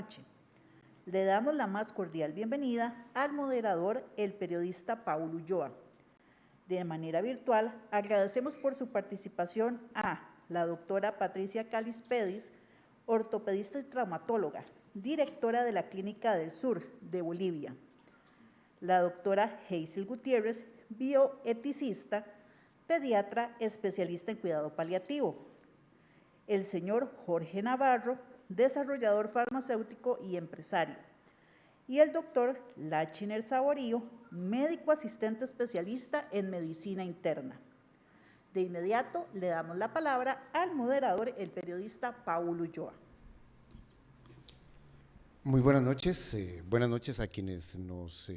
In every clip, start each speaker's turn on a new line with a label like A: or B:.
A: noche. Le damos la más cordial bienvenida al moderador, el periodista Paulo Ulloa. De manera virtual, agradecemos por su participación a la doctora Patricia Calispedis, ortopedista y traumatóloga, directora de la Clínica del Sur de Bolivia, la doctora Hazel Gutiérrez, bioeticista, pediatra especialista en cuidado paliativo, el señor Jorge Navarro, desarrollador farmacéutico y empresario, y el doctor Lachiner Saborío, médico asistente especialista en medicina interna. De inmediato le damos la palabra al moderador, el periodista Paulo Ulloa.
B: Muy buenas noches a quienes nos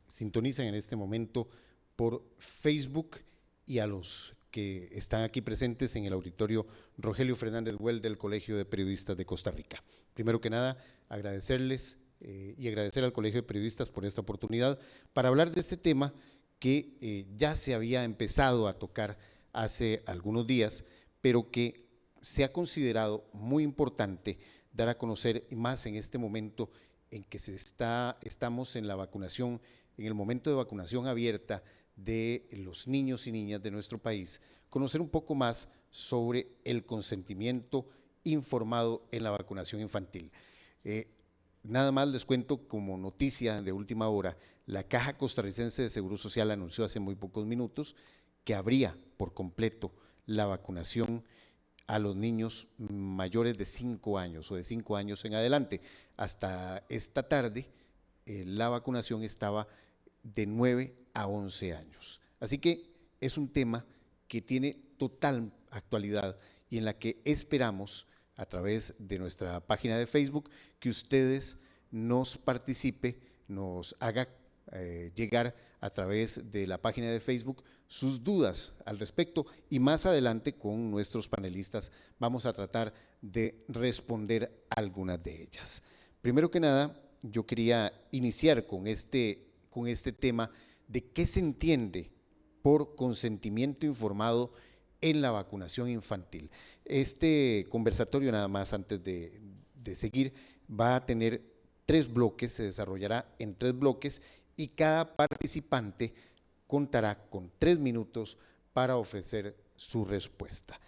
B: sintonizan en este momento por Facebook y a los que están aquí presentes en el auditorio Rogelio Fernández Güell del Colegio de Periodistas de Costa Rica. Primero que nada, agradecerles y agradecer al Colegio de Periodistas por esta oportunidad para hablar de este tema que ya se había empezado a tocar hace algunos días, pero que se ha considerado muy importante dar a conocer, y más en este momento en que estamos en la vacunación, en el momento de vacunación abierta de los niños y niñas de nuestro país, conocer un poco más sobre el consentimiento informado en la vacunación infantil. Nada más les cuento como noticia de última hora, la Caja Costarricense de Seguro Social anunció hace muy pocos minutos que abría por completo la vacunación a los niños mayores de 5 años o de 5 años en adelante. Hasta esta tarde la vacunación estaba de 9 a 11 años. Así que es un tema que tiene total actualidad y en la que esperamos a través de nuestra página de Facebook que ustedes nos participe, nos haga llegar a través de la página de Facebook sus dudas al respecto y más adelante con nuestros panelistas vamos a tratar de responder algunas de ellas. Primero que nada, yo quería iniciar con este tema de qué se entiende por consentimiento informado en la vacunación infantil. Este conversatorio, nada más antes de seguir, va a tener 3 bloques, se desarrollará en 3 bloques y cada participante contará con 3 minutos para ofrecer su respuesta.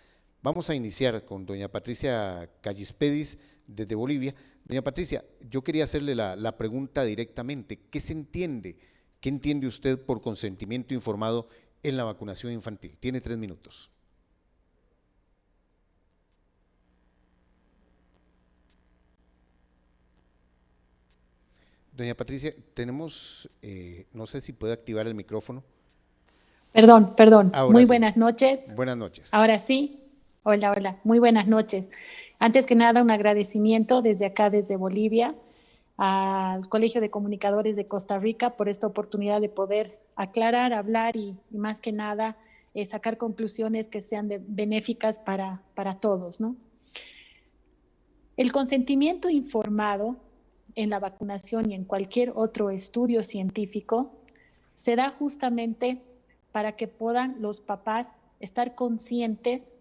B: Vamos a iniciar con doña Patricia Calispedis desde Bolivia. Doña Patricia, yo quería hacerle la pregunta directamente. ¿Qué se entiende? ¿Qué entiende usted por consentimiento informado en la vacunación infantil? Tiene 3 minutos. Doña Patricia, tenemos, no sé si puede activar el micrófono.
C: Perdón.
B: Ahora
C: Muy
B: sí.
C: buenas noches.
B: Buenas noches.
C: Ahora sí. Hola. Muy buenas noches. Antes que nada, un agradecimiento desde acá, desde Bolivia, al Colegio de Comunicadores de Costa Rica por esta oportunidad de poder aclarar, hablar y más que nada sacar conclusiones que sean benéficas para todos, ¿no? El consentimiento informado en la vacunación y en cualquier otro estudio científico se da justamente para que puedan los papás estar conscientes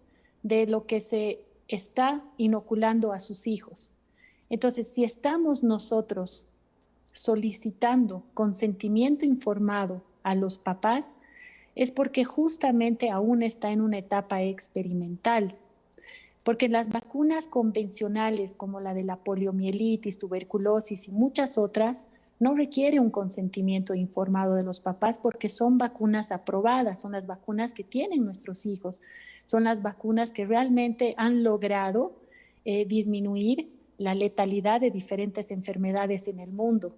C: de lo que se está inoculando a sus hijos. Entonces, si estamos nosotros solicitando consentimiento informado a los papás, es porque justamente aún está en una etapa experimental. Porque las vacunas convencionales como la de la poliomielitis, tuberculosis y muchas otras no requieren un consentimiento informado de los papás porque son vacunas aprobadas, son las vacunas que tienen nuestros hijos, son las vacunas que realmente han logrado disminuir la letalidad de diferentes enfermedades en el mundo.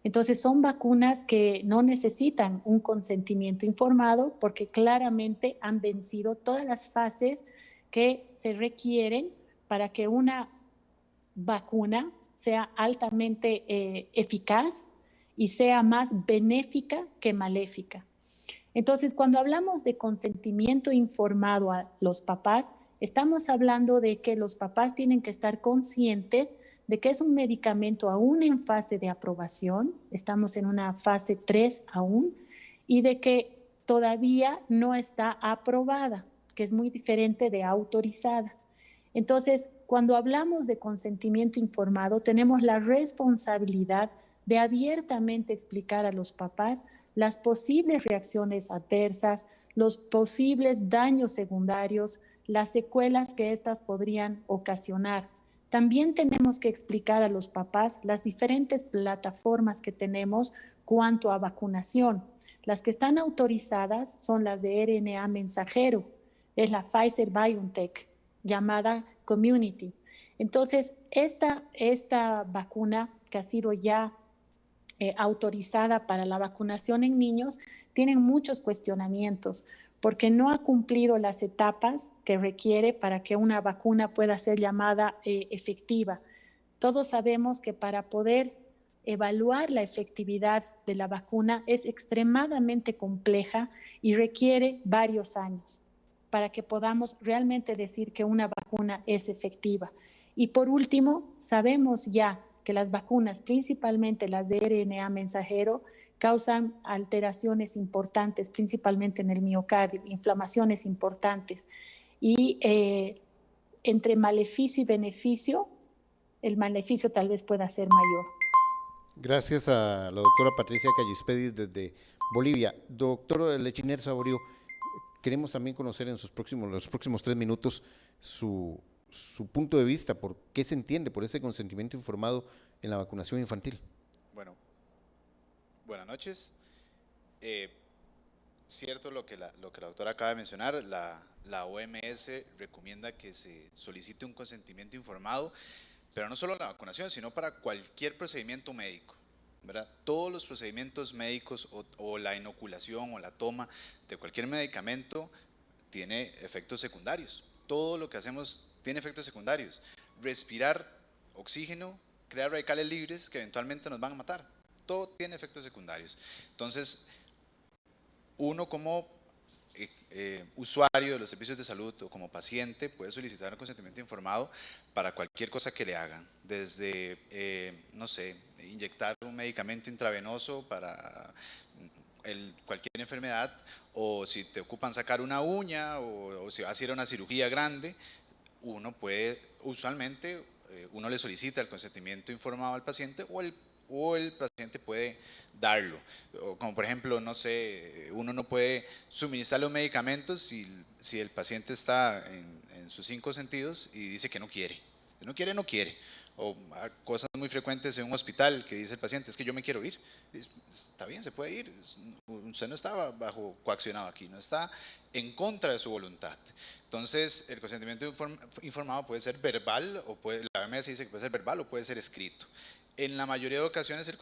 C: Entonces son vacunas que no necesitan un consentimiento informado porque claramente han vencido todas las fases que se requieren para que una vacuna sea altamente eficaz y sea más benéfica que maléfica. Entonces, cuando hablamos de consentimiento informado a los papás, estamos hablando de que los papás tienen que estar conscientes de que es un medicamento aún en fase de aprobación, estamos en una fase 3 aún, y de que todavía no está aprobada, que es muy diferente de autorizada. Entonces, Cuando hablamos de consentimiento informado, tenemos la responsabilidad de abiertamente explicar a los papás las posibles reacciones adversas, los posibles daños secundarios, las secuelas que éstas podrían ocasionar. También tenemos que explicar a los papás las diferentes plataformas que tenemos cuanto a vacunación. Las que están autorizadas son las de RNA mensajero, es la Pfizer-BioNTech, llamada Community. Entonces, esta vacuna que ha sido ya autorizada para la vacunación en niños, tienen muchos cuestionamientos porque no ha cumplido las etapas que requiere para que una vacuna pueda ser llamada efectiva. Todos sabemos que para poder evaluar la efectividad de la vacuna es extremadamente compleja y requiere varios años para que podamos realmente decir que una vacuna es efectiva. Y por último, sabemos ya que las vacunas, principalmente las de RNA mensajero, causan alteraciones importantes, principalmente en el miocardio, inflamaciones importantes. Y entre maleficio y beneficio, el maleficio tal vez pueda ser mayor.
B: Gracias a la doctora Patricia Callispedis desde Bolivia. Doctor Lechiner Saborío, queremos también conocer en los próximos 3 minutos su punto de vista, por qué se entiende por ese consentimiento informado en la vacunación infantil.
D: Bueno, buenas noches. Cierto lo que la doctora acaba de mencionar, la OMS recomienda que se solicite un consentimiento informado, pero no solo la vacunación, sino para cualquier procedimiento médico, ¿verdad? Todos los procedimientos médicos o la inoculación o la toma de cualquier medicamento tiene efectos secundarios. Todo lo que hacemos tiene efectos secundarios. Respirar oxígeno crea radicales libres que eventualmente nos van a matar. Todo tiene efectos secundarios. Entonces, uno como usuario de los servicios de salud o como paciente puede solicitar un consentimiento informado para cualquier cosa que le hagan, desde, no sé, inyectar un medicamento intravenoso para cualquier enfermedad, o si te ocupan sacar una uña, o si vas a ir a una cirugía grande, uno puede, usualmente, uno le solicita el consentimiento informado al paciente o el paciente puede darlo. O como por ejemplo, no sé, uno no puede suministrar los medicamentos si el paciente está en sus 5 sentidos y dice que no quiere. Si no quiere, no quiere. O cosas muy frecuentes en un hospital que dice el paciente, es que yo me quiero ir. Está bien, se puede ir. Usted no está bajo coaccionado aquí, no está en contra de su voluntad. Entonces, el consentimiento informado puede ser verbal, la OMS dice que puede ser verbal o puede ser escrito. En la mayoría de ocasiones el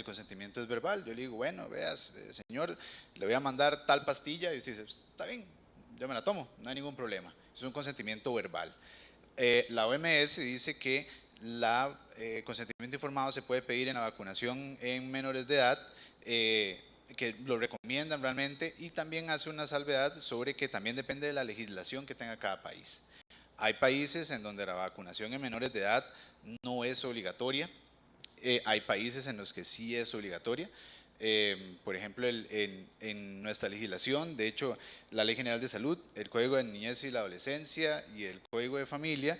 D: consentimiento es verbal. Yo le digo, bueno, veas, señor, le voy a mandar tal pastilla, y usted dice, está bien, yo me la tomo, no hay ningún problema. Es un consentimiento verbal. La OMS dice que el consentimiento informado se puede pedir en la vacunación en menores de edad, que lo recomiendan realmente, y también hace una salvedad sobre que también depende de la legislación que tenga cada país. Hay países en donde la vacunación en menores de edad no es obligatoria, hay países en los que sí es obligatoria. Por ejemplo, en nuestra legislación, de hecho, la Ley General de Salud, el Código de Niñez y la Adolescencia y el Código de Familia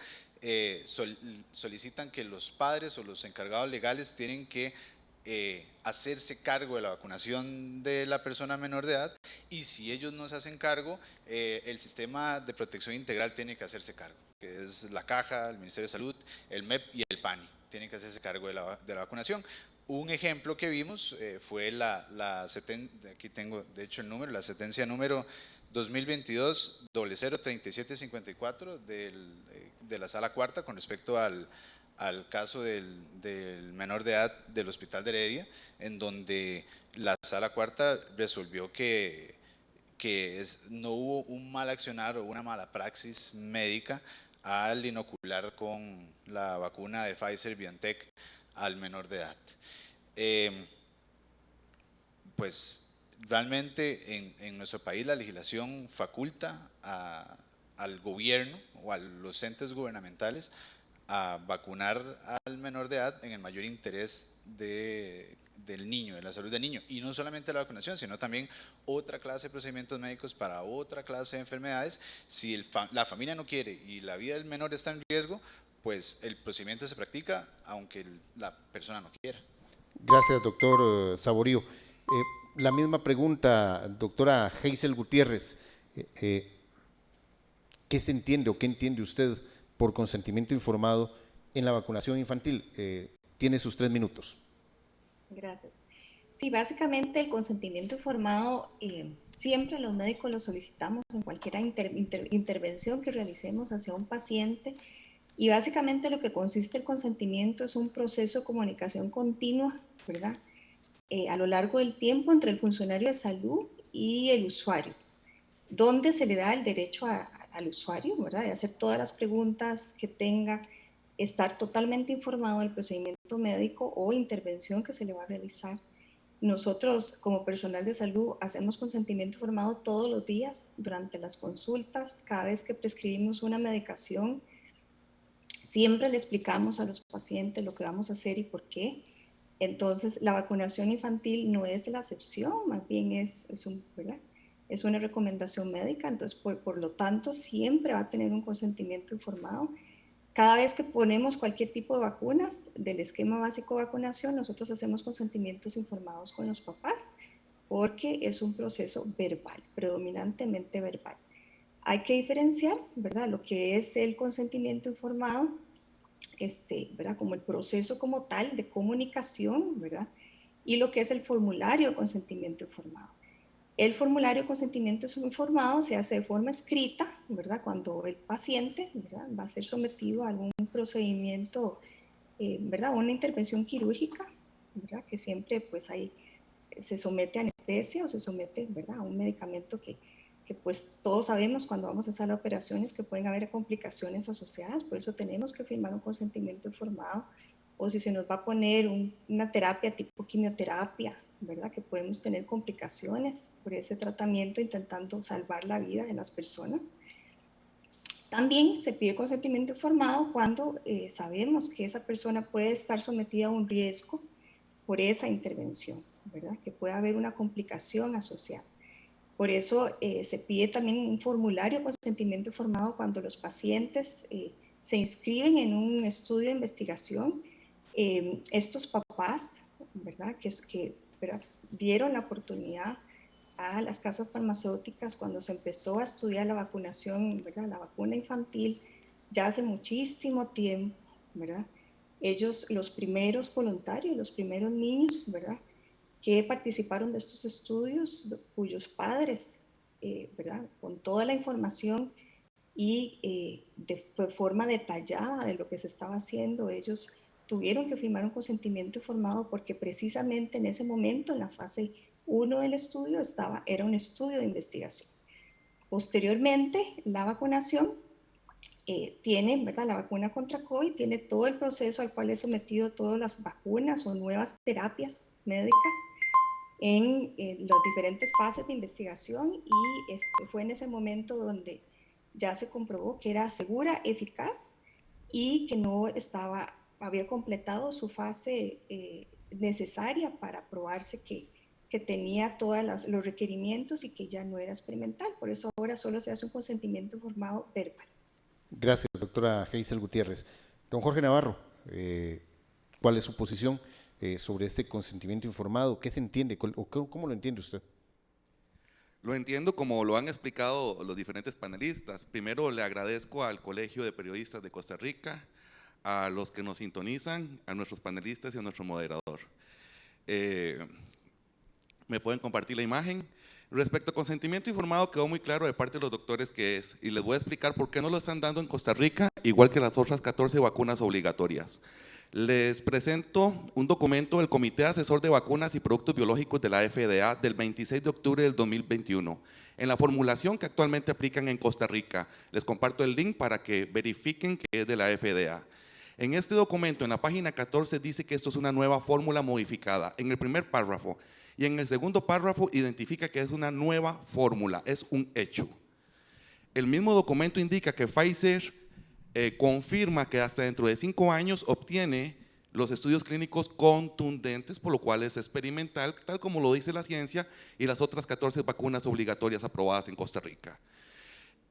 D: solicitan que los padres o los encargados legales tienen que hacerse cargo de la vacunación de la persona menor de edad, y si ellos no se hacen cargo, el sistema de protección integral tiene que hacerse cargo, que es la Caja, el Ministerio de Salud, el MEP y el PANI, tienen que hacerse cargo de la vacunación. Un ejemplo que vimos fue aquí tengo de hecho el número, la sentencia número 2022-003754 de la Sala Cuarta con respecto al caso del menor de edad del Hospital de Heredia, en donde la Sala Cuarta resolvió que no hubo un mal accionar o una mala praxis médica al inocular con la vacuna de Pfizer-BioNTech al menor de edad. Pues realmente en nuestro país la legislación faculta al gobierno o a los entes gubernamentales a vacunar al menor de edad en el mayor interés del niño, de la salud del niño, y no solamente la vacunación, sino también otra clase de procedimientos médicos para otra clase de enfermedades. Si la familia no quiere y la vida del menor está en riesgo, pues el procedimiento se practica aunque la persona no quiera.
B: Gracias, doctor Saborío. La misma pregunta, doctora Hazel Gutiérrez. ¿Qué se entiende o qué entiende usted por consentimiento informado en la vacunación infantil? Tiene sus 3 minutos.
E: Gracias. Sí, básicamente el consentimiento informado siempre los médicos lo solicitamos en cualquier intervención que realicemos hacia un paciente, y básicamente lo que consiste el consentimiento es un proceso de comunicación continua, ¿verdad? A lo largo del tiempo entre el funcionario de salud y el usuario, donde se le da el derecho al usuario, ¿verdad?, de hacer todas las preguntas que tenga, estar totalmente informado del procedimiento médico o intervención que se le va a realizar. Nosotros, como personal de salud, hacemos consentimiento informado todos los días durante las consultas. Cada vez que prescribimos una medicación, siempre le explicamos a los pacientes lo que vamos a hacer y por qué. Entonces, la vacunación infantil no es la excepción, más bien es una recomendación médica. Entonces, por lo tanto, siempre va a tener un consentimiento informado. Cada vez que ponemos cualquier tipo de vacunas del esquema básico de vacunación, nosotros hacemos consentimientos informados con los papás, porque es un proceso verbal, predominantemente verbal. Hay que diferenciar, ¿verdad?, lo que es el consentimiento informado, ¿verdad?, como el proceso como tal de comunicación, ¿verdad?, y lo que es el formulario de consentimiento informado. El formulario de consentimiento informado se hace de forma escrita, ¿verdad?, cuando el paciente, ¿verdad?, va a ser sometido a algún procedimiento, ¿verdad?, una intervención quirúrgica, ¿verdad?, que siempre pues ahí se somete a anestesia o se somete, ¿verdad?, a un medicamento que pues todos sabemos cuando vamos a hacer operaciones que pueden haber complicaciones asociadas, por eso tenemos que firmar un consentimiento informado. O si se nos va a poner una terapia tipo quimioterapia, ¿verdad?, que podemos tener complicaciones por ese tratamiento intentando salvar la vida de las personas. También se pide consentimiento informado cuando sabemos que esa persona puede estar sometida a un riesgo por esa intervención, ¿verdad?, que puede haber una complicación asociada. Por eso se pide también un formulario de consentimiento informado cuando los pacientes se inscriben en un estudio de investigación. Estos papás, ¿verdad?, ¿verdad?, dieron la oportunidad a las casas farmacéuticas cuando se empezó a estudiar la vacunación, ¿verdad?, la vacuna infantil, ya hace muchísimo tiempo, ¿verdad? Ellos, los primeros voluntarios, los primeros niños, ¿verdad?, que participaron de estos estudios, cuyos padres, ¿verdad?, con toda la información y de forma detallada de lo que se estaba haciendo, ellos tuvieron que firmar un consentimiento informado porque precisamente en ese momento, en la fase 1 del estudio, era un estudio de investigación. Posteriormente, la vacunación tiene, ¿verdad?, la vacuna contra COVID tiene todo el proceso al cual es sometido todas las vacunas o nuevas terapias médicas en las diferentes fases de investigación, y fue en ese momento donde ya se comprobó que era segura, eficaz y que no había completado su fase necesaria para probarse que tenía todos los requerimientos y que ya no era experimental. Por eso ahora solo se hace un consentimiento informado verbal.
B: Gracias, doctora Hazel Gutiérrez. Don Jorge Navarro, ¿cuál es su posición sobre este consentimiento informado? ¿Qué se entiende o cómo lo entiende usted?
F: Lo entiendo como lo han explicado los diferentes panelistas. Primero, le agradezco al Colegio de Periodistas de Costa Rica, a los que nos sintonizan, a nuestros panelistas y a nuestro moderador. ¿Me pueden compartir la imagen? Respecto al consentimiento informado, quedó muy claro de parte de los doctores qué es, y les voy a explicar por qué no lo están dando en Costa Rica, igual que las otras 14 vacunas obligatorias. Les presento un documento del Comité Asesor de Vacunas y Productos Biológicos de la FDA del 26 de octubre del 2021, en la formulación que actualmente aplican en Costa Rica. Les comparto el link para que verifiquen que es de la FDA. En este documento, en la página 14, dice que esto es una nueva fórmula modificada, en el primer párrafo, y en el segundo párrafo identifica que es una nueva fórmula, es un hecho. El mismo documento indica que Pfizer confirma que hasta dentro de 5 años obtiene los estudios clínicos contundentes, por lo cual es experimental, tal como lo dice la ciencia y las otras 14 vacunas obligatorias aprobadas en Costa Rica.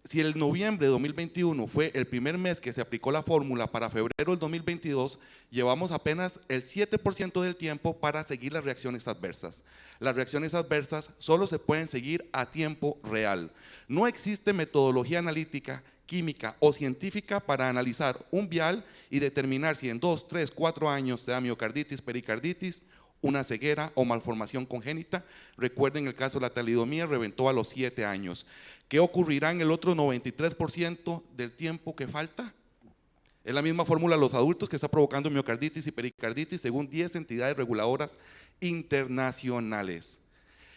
F: si el noviembre de 2021 fue el primer mes que se aplicó la fórmula, para febrero del 2022 llevamos apenas el 7% del tiempo para seguir las reacciones adversas. Las reacciones adversas solo se pueden seguir a tiempo real. No existe metodología analítica, química o científica para analizar un vial y determinar si en 2, 3, 4 años se da miocarditis, pericarditis, una ceguera o malformación congénita. Recuerden el caso de la talidomía, reventó a los 7 años. ¿Qué ocurrirá en el otro 93% del tiempo que falta? Es la misma fórmula de los adultos que está provocando miocarditis y pericarditis según 10 entidades reguladoras internacionales.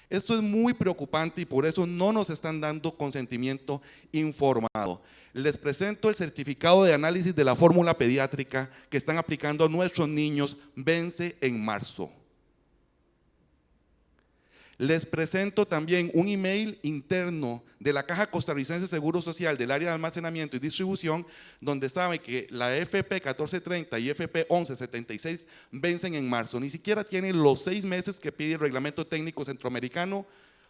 F: Esto es muy preocupante y por eso no nos están dando consentimiento informado. Les presento el certificado de análisis de la fórmula pediátrica que están aplicando a nuestros niños, vence en marzo. Les presento también un email interno de la Caja Costarricense de Seguro Social del área de almacenamiento y distribución, donde saben que la FP 1430 y FP 1176 vencen en marzo. Ni siquiera tienen los 6 meses que pide el Reglamento Técnico Centroamericano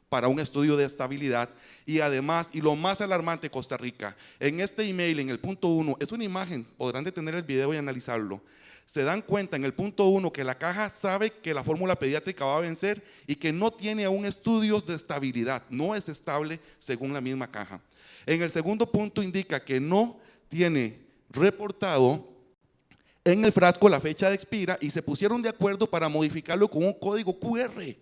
F: para un estudio de estabilidad. Y además, y lo más alarmante, Costa Rica, en este email, en el punto 1, es una imagen, podrán detener el video y analizarlo. Se dan cuenta en el punto 1 que la caja sabe que la fórmula pediátrica va a vencer y que no tiene aún estudios de estabilidad, no es estable según la misma caja. En el segundo punto indica que no tiene reportado en el frasco la fecha de expira y se pusieron de acuerdo para modificarlo con un código QR.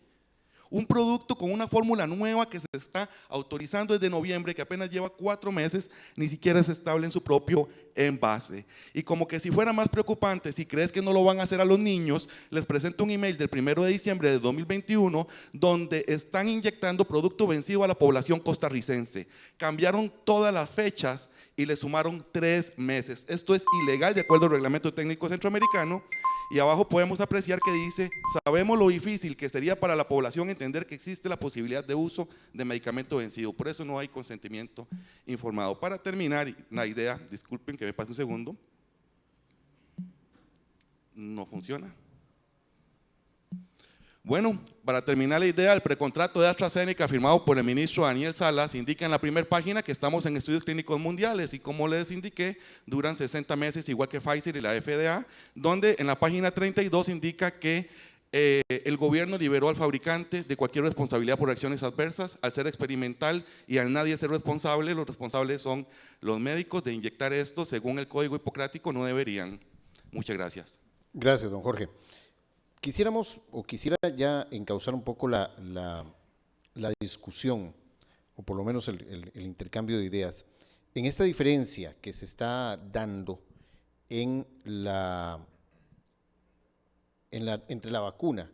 F: Un producto con una fórmula nueva que se está autorizando desde noviembre, que apenas lleva 4 meses, ni siquiera es estable en su propio envase. Y como que si fuera más preocupante, si crees que no lo van a hacer a los niños, les presento un email del 1 de diciembre de 2021, donde están inyectando producto vencido a la población costarricense. Cambiaron todas las fechas y le sumaron 3 meses. Esto es ilegal de acuerdo al Reglamento Técnico Centroamericano. Y abajo podemos apreciar que dice: sabemos lo difícil que sería para la población entender que existe la posibilidad de uso de medicamento vencido. Por eso no hay consentimiento informado. Para terminar la idea, disculpen que me pase un segundo. No funciona. Bueno, para terminar la idea, el precontrato de AstraZeneca firmado por el ministro Daniel Salas indica en la primera página que estamos en estudios clínicos mundiales y, como les indiqué, duran 60 meses igual que Pfizer y la FDA, donde en la página 32 indica que el gobierno liberó al fabricante de cualquier responsabilidad por reacciones adversas. Al ser experimental y al nadie ser responsable, los responsables son los médicos. De inyectar esto, según el Código Hipocrático, no deberían. Muchas gracias.
B: Gracias, don Jorge. Quisiera ya encauzar un poco la discusión, o por lo menos el intercambio de ideas, en esta diferencia que se está dando entre la vacuna.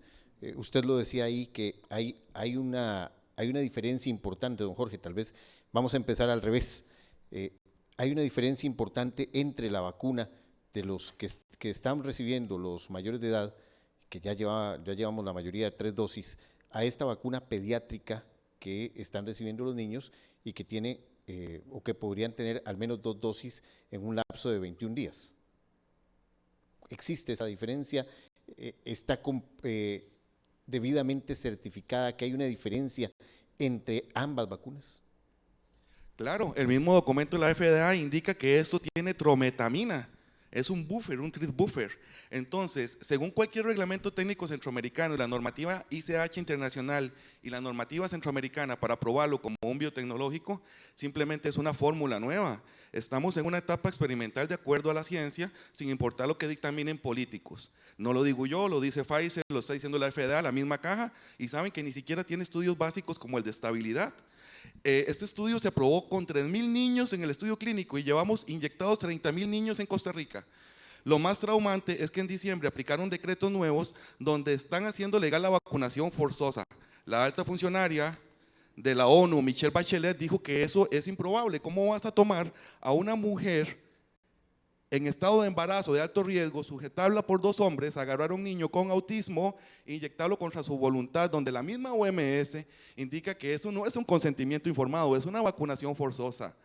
B: Usted lo decía ahí, que hay una diferencia importante, don Jorge. Tal vez vamos a empezar al revés. Hay una diferencia importante entre la vacuna de los que están recibiendo los mayores de edad, que ya llevamos la mayoría de 3 dosis, a esta vacuna pediátrica que están recibiendo los niños y que tiene o que podrían tener al menos 2 dosis en un lapso de 21 días. ¿Existe esa diferencia? ¿Está debidamente certificada que hay una diferencia entre ambas vacunas?
F: Claro, el mismo documento de la FDA indica que esto tiene trometamina. Es un buffer, un treat buffer. Entonces, según cualquier reglamento técnico centroamericano y la normativa ICH internacional y la normativa centroamericana para aprobarlo como un biotecnológico, simplemente es una fórmula nueva. Estamos en una etapa experimental de acuerdo a la ciencia, sin importar lo que dictaminen políticos. No lo digo yo, lo dice Pfizer, lo está diciendo la FDA, la misma caja, y saben que ni siquiera tiene estudios básicos como el de estabilidad. Este estudio se aprobó con 3,000 niños en el estudio clínico y llevamos inyectados 30,000 niños en Costa Rica. Lo más traumante es que en diciembre aplicaron decretos nuevos donde están haciendo legal la vacunación forzosa. La alta funcionaria de la ONU, Michelle Bachelet, dijo que eso es improbable. ¿Cómo vas a tomar a una mujer en estado de embarazo de alto riesgo, sujetarla por 2 hombres, agarrar a un niño con autismo e inyectarlo contra su voluntad, donde la misma OMS indica que eso no es un consentimiento informado, es una vacunación forzosa?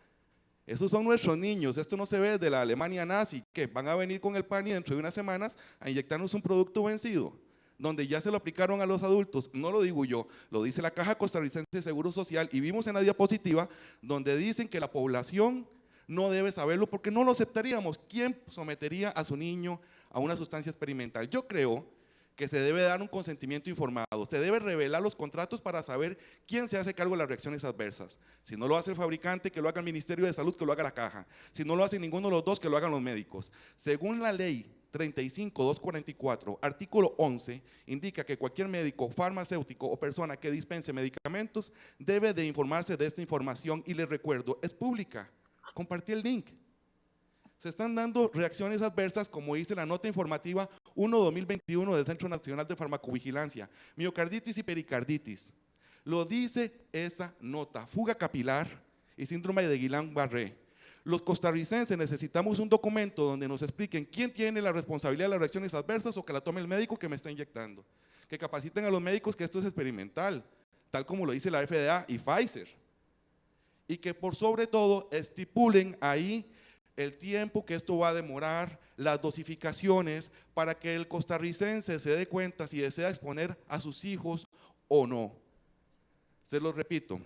F: Esos son nuestros niños. Esto no se ve desde la Alemania nazi, que van a venir con el PANI dentro de unas semanas a inyectarnos un producto vencido. donde ya se lo aplicaron a los adultos, no lo digo yo, lo dice la Caja Costarricense de Seguro Social, y vimos en la diapositiva donde dicen que la población no debe saberlo porque no lo aceptaríamos. ¿Quién sometería a su niño a una sustancia experimental? Yo creo que se debe dar un consentimiento informado, se debe revelar los contratos para saber quién se hace cargo de las reacciones adversas. Si no lo hace el fabricante, que lo haga el Ministerio de Salud, que lo haga la Caja. Si no lo hace ninguno de los dos, que lo hagan los médicos. Según la ley 35.244, artículo 11, indica que cualquier médico, farmacéutico o persona que dispense medicamentos debe de informarse de esta información, y les recuerdo, es pública. Compartí el link. Se están dando reacciones adversas, como dice la nota informativa 1/2021 del Centro Nacional de Farmacovigilancia: miocarditis y pericarditis. Lo dice esa nota: fuga capilar y síndrome de Guillain-Barré. Los costarricenses necesitamos un documento donde nos expliquen quién tiene la responsabilidad de las reacciones adversas, o que la tome el médico que me está inyectando. Que capaciten a los médicos que esto es experimental, tal como lo dice la FDA y Pfizer. Y que por sobre todo estipulen ahí el tiempo que esto va a demorar, las dosificaciones, para que el costarricense se dé cuenta si desea exponer a sus hijos o no. Se los repito,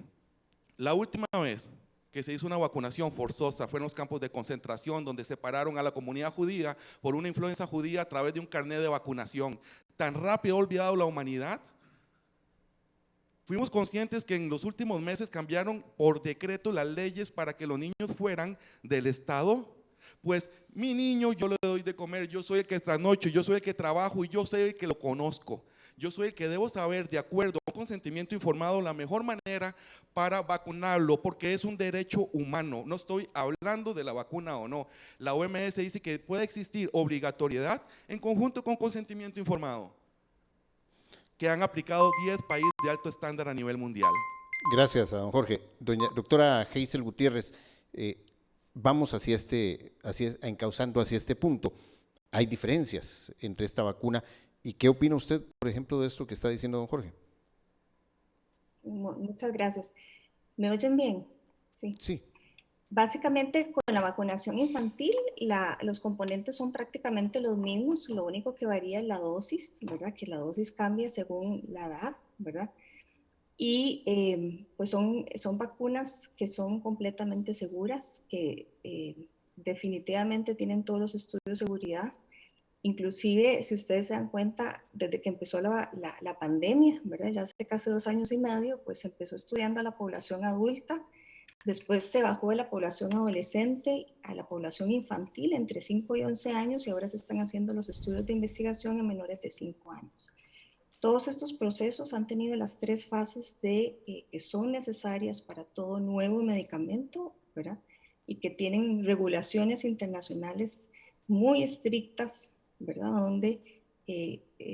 F: la última vez que se hizo una vacunación forzosa fue en los campos de concentración, donde separaron a la comunidad judía por una influencia judía a través de un carnet de vacunación. ¿Tan rápido ha olvidado la humanidad? Fuimos conscientes que en los últimos meses cambiaron por decreto las leyes para que los niños fueran del Estado. Pues mi niño yo le doy de comer, yo soy el que trasnocho, yo soy el que trabajo y yo soy el que lo conozco. Yo soy el que debo saber, de acuerdo a un consentimiento informado, la mejor manera para vacunarlo, porque es un derecho humano. No estoy hablando de la vacuna o no. La OMS dice que puede existir obligatoriedad en conjunto con consentimiento informado, que han aplicado 10 países de alto estándar a nivel mundial.
B: Gracias a don Jorge. Doctora Hazel Gutiérrez, vamos encauzando hacia este punto. Hay diferencias entre esta vacuna, y ¿qué opina usted, por ejemplo, de esto que está diciendo don Jorge?
E: Muchas gracias. ¿Me oyen bien? Sí.
B: Sí.
E: Básicamente, con la vacunación infantil, los componentes son prácticamente los mismos. Lo único que varía es la dosis, ¿verdad? Que la dosis cambia según la edad, ¿verdad? Y pues son vacunas que son completamente seguras, que definitivamente tienen todos los estudios de seguridad. Inclusive, si ustedes se dan cuenta, desde que empezó la pandemia, ¿verdad? Ya hace casi 2 años y medio, pues se empezó estudiando a la población adulta, después se bajó de la población adolescente a la población infantil entre 5 y 11 años, y ahora se están haciendo los estudios de investigación en menores de 5 años. Todos estos procesos han tenido las 3 fases que son necesarias para todo nuevo medicamento, ¿verdad? Y que tienen regulaciones internacionales muy estrictas, ¿verdad? Donde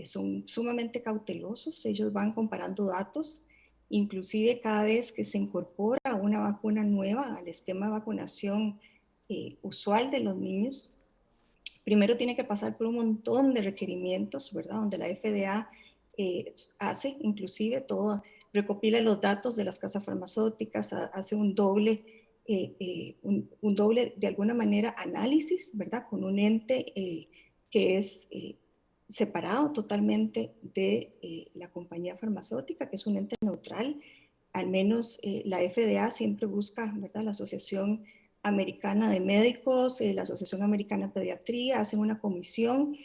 E: son sumamente cautelosos. Ellos van comparando datos, inclusive cada vez que se incorpora una vacuna nueva al esquema de vacunación usual de los niños, primero tiene que pasar por un montón de requerimientos, ¿verdad? Donde la FDA hace inclusive recopila los datos de las casas farmacéuticas, hace un doble de alguna manera análisis, ¿verdad? Con un ente que es separado totalmente de la compañía farmacéutica, que es un ente neutral. Al menos la FDA siempre busca, ¿verdad? La Asociación Americana de Médicos, la Asociación Americana de Pediatría, hacen una comisión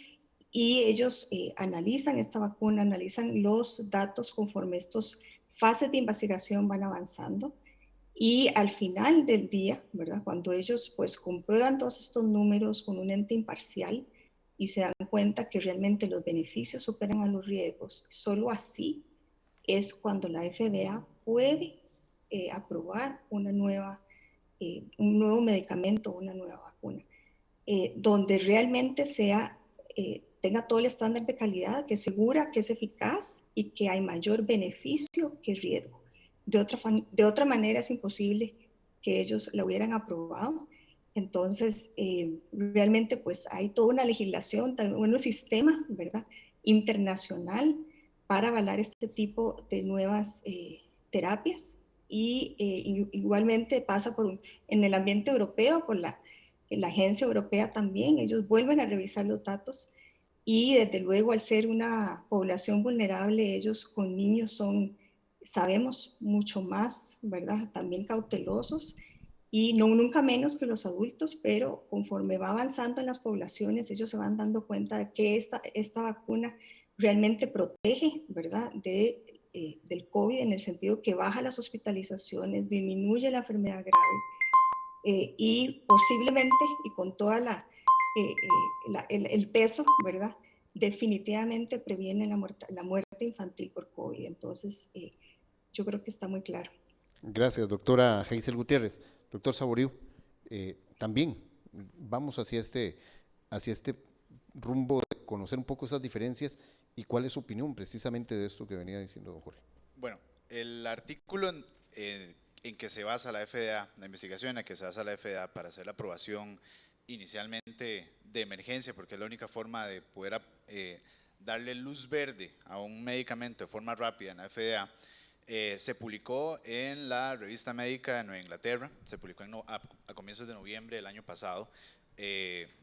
E: y ellos analizan esta vacuna, analizan los datos conforme estas fases de investigación van avanzando. Y al final del día, ¿verdad? Cuando ellos pues comprueban todos estos números con un ente imparcial y se dan cuenta que realmente los beneficios superan a los riesgos, solo así es cuando la FDA puede aprobar un nuevo medicamento, una nueva vacuna, donde realmente tenga todo el estándar de calidad, que asegura que es eficaz y que hay mayor beneficio que riesgo. De otra manera es imposible que ellos la hubieran aprobado. Entonces, realmente pues hay toda una legislación, un sistema, ¿verdad? Internacional para avalar este tipo de nuevas terapias. Y igualmente pasa en el ambiente europeo, por la agencia europea también. Ellos vuelven a revisar los datos y desde luego al ser una población vulnerable, ellos con niños sabemos, mucho más, ¿verdad? También cautelosos y no nunca menos que los adultos, pero conforme va avanzando en las poblaciones, ellos se van dando cuenta de que esta vacuna realmente protege, ¿verdad? Del COVID, en el sentido que baja las hospitalizaciones, disminuye la enfermedad grave y posiblemente, y con toda el peso, ¿verdad? Definitivamente previene la muerte infantil por COVID. Entonces, yo creo que está muy claro.
B: Gracias, doctora Geisel Gutiérrez. Doctor Saborío, también vamos hacia este rumbo de conocer un poco esas diferencias y cuál es su opinión precisamente de esto que venía diciendo don Jorge.
D: Bueno, el artículo en que se basa la FDA, la investigación en la que se basa la FDA para hacer la aprobación inicialmente de emergencia, porque es la única forma de poder darle luz verde a un medicamento de forma rápida en la FDA, se publicó en la revista médica de Nueva Inglaterra, se publicó a comienzos de noviembre del año pasado.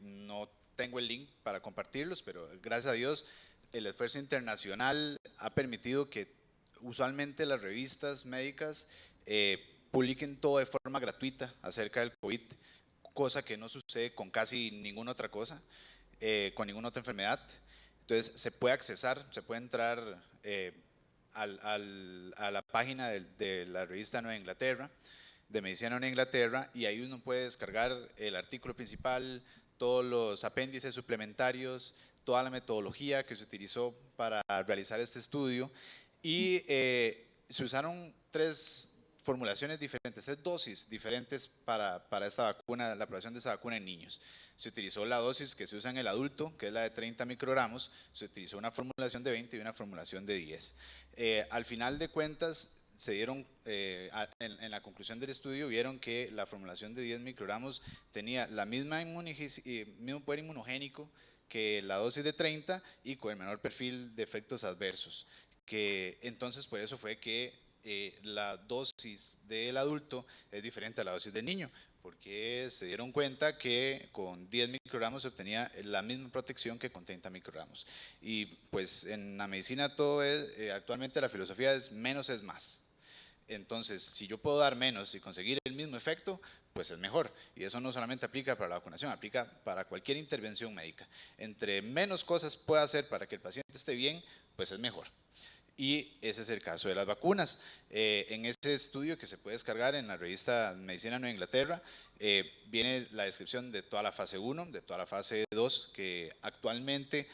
D: No tengo el link para compartirlos, pero gracias a Dios el esfuerzo internacional ha permitido que usualmente las revistas médicas publiquen todo de forma gratuita acerca del COVID, cosa que no sucede con casi ninguna otra cosa, con ninguna otra enfermedad. Entonces se puede accesar, se puede entrar a la página de la revista Nueva Inglaterra, de Medicina Nueva Inglaterra, y ahí uno puede descargar el artículo principal, todos los apéndices suplementarios, toda la metodología que se utilizó para realizar este estudio, y se usaron 3 formulaciones diferentes, 3 dosis diferentes para esta vacuna, la aprobación de esta vacuna en niños. Se utilizó la dosis que se usa en el adulto, que es la de 30 microgramos, se utilizó una formulación de 20 y una formulación de 10. Al final de cuentas, se dieron, en la conclusión del estudio, vieron que la formulación de 10 microgramos tenía la mismo poder inmunogénico que la dosis de 30 y con el menor perfil de efectos adversos. Que entonces por eso fue que la dosis del adulto es diferente a la dosis del niño, porque se dieron cuenta que con 10 microgramos se obtenía la misma protección que con 30 microgramos. Y pues en la medicina todo es, actualmente la filosofía es menos es más. Entonces, si yo puedo dar menos y conseguir el mismo efecto, pues es mejor. Y eso no solamente aplica para la vacunación, aplica para cualquier intervención médica. Entre menos cosas pueda hacer para que el paciente esté bien, pues es mejor. Y ese es el caso de las vacunas. En ese estudio que se puede descargar en la revista Medicina Nueva Inglaterra, viene la descripción de toda la fase 1, de toda la fase 2, que actualmente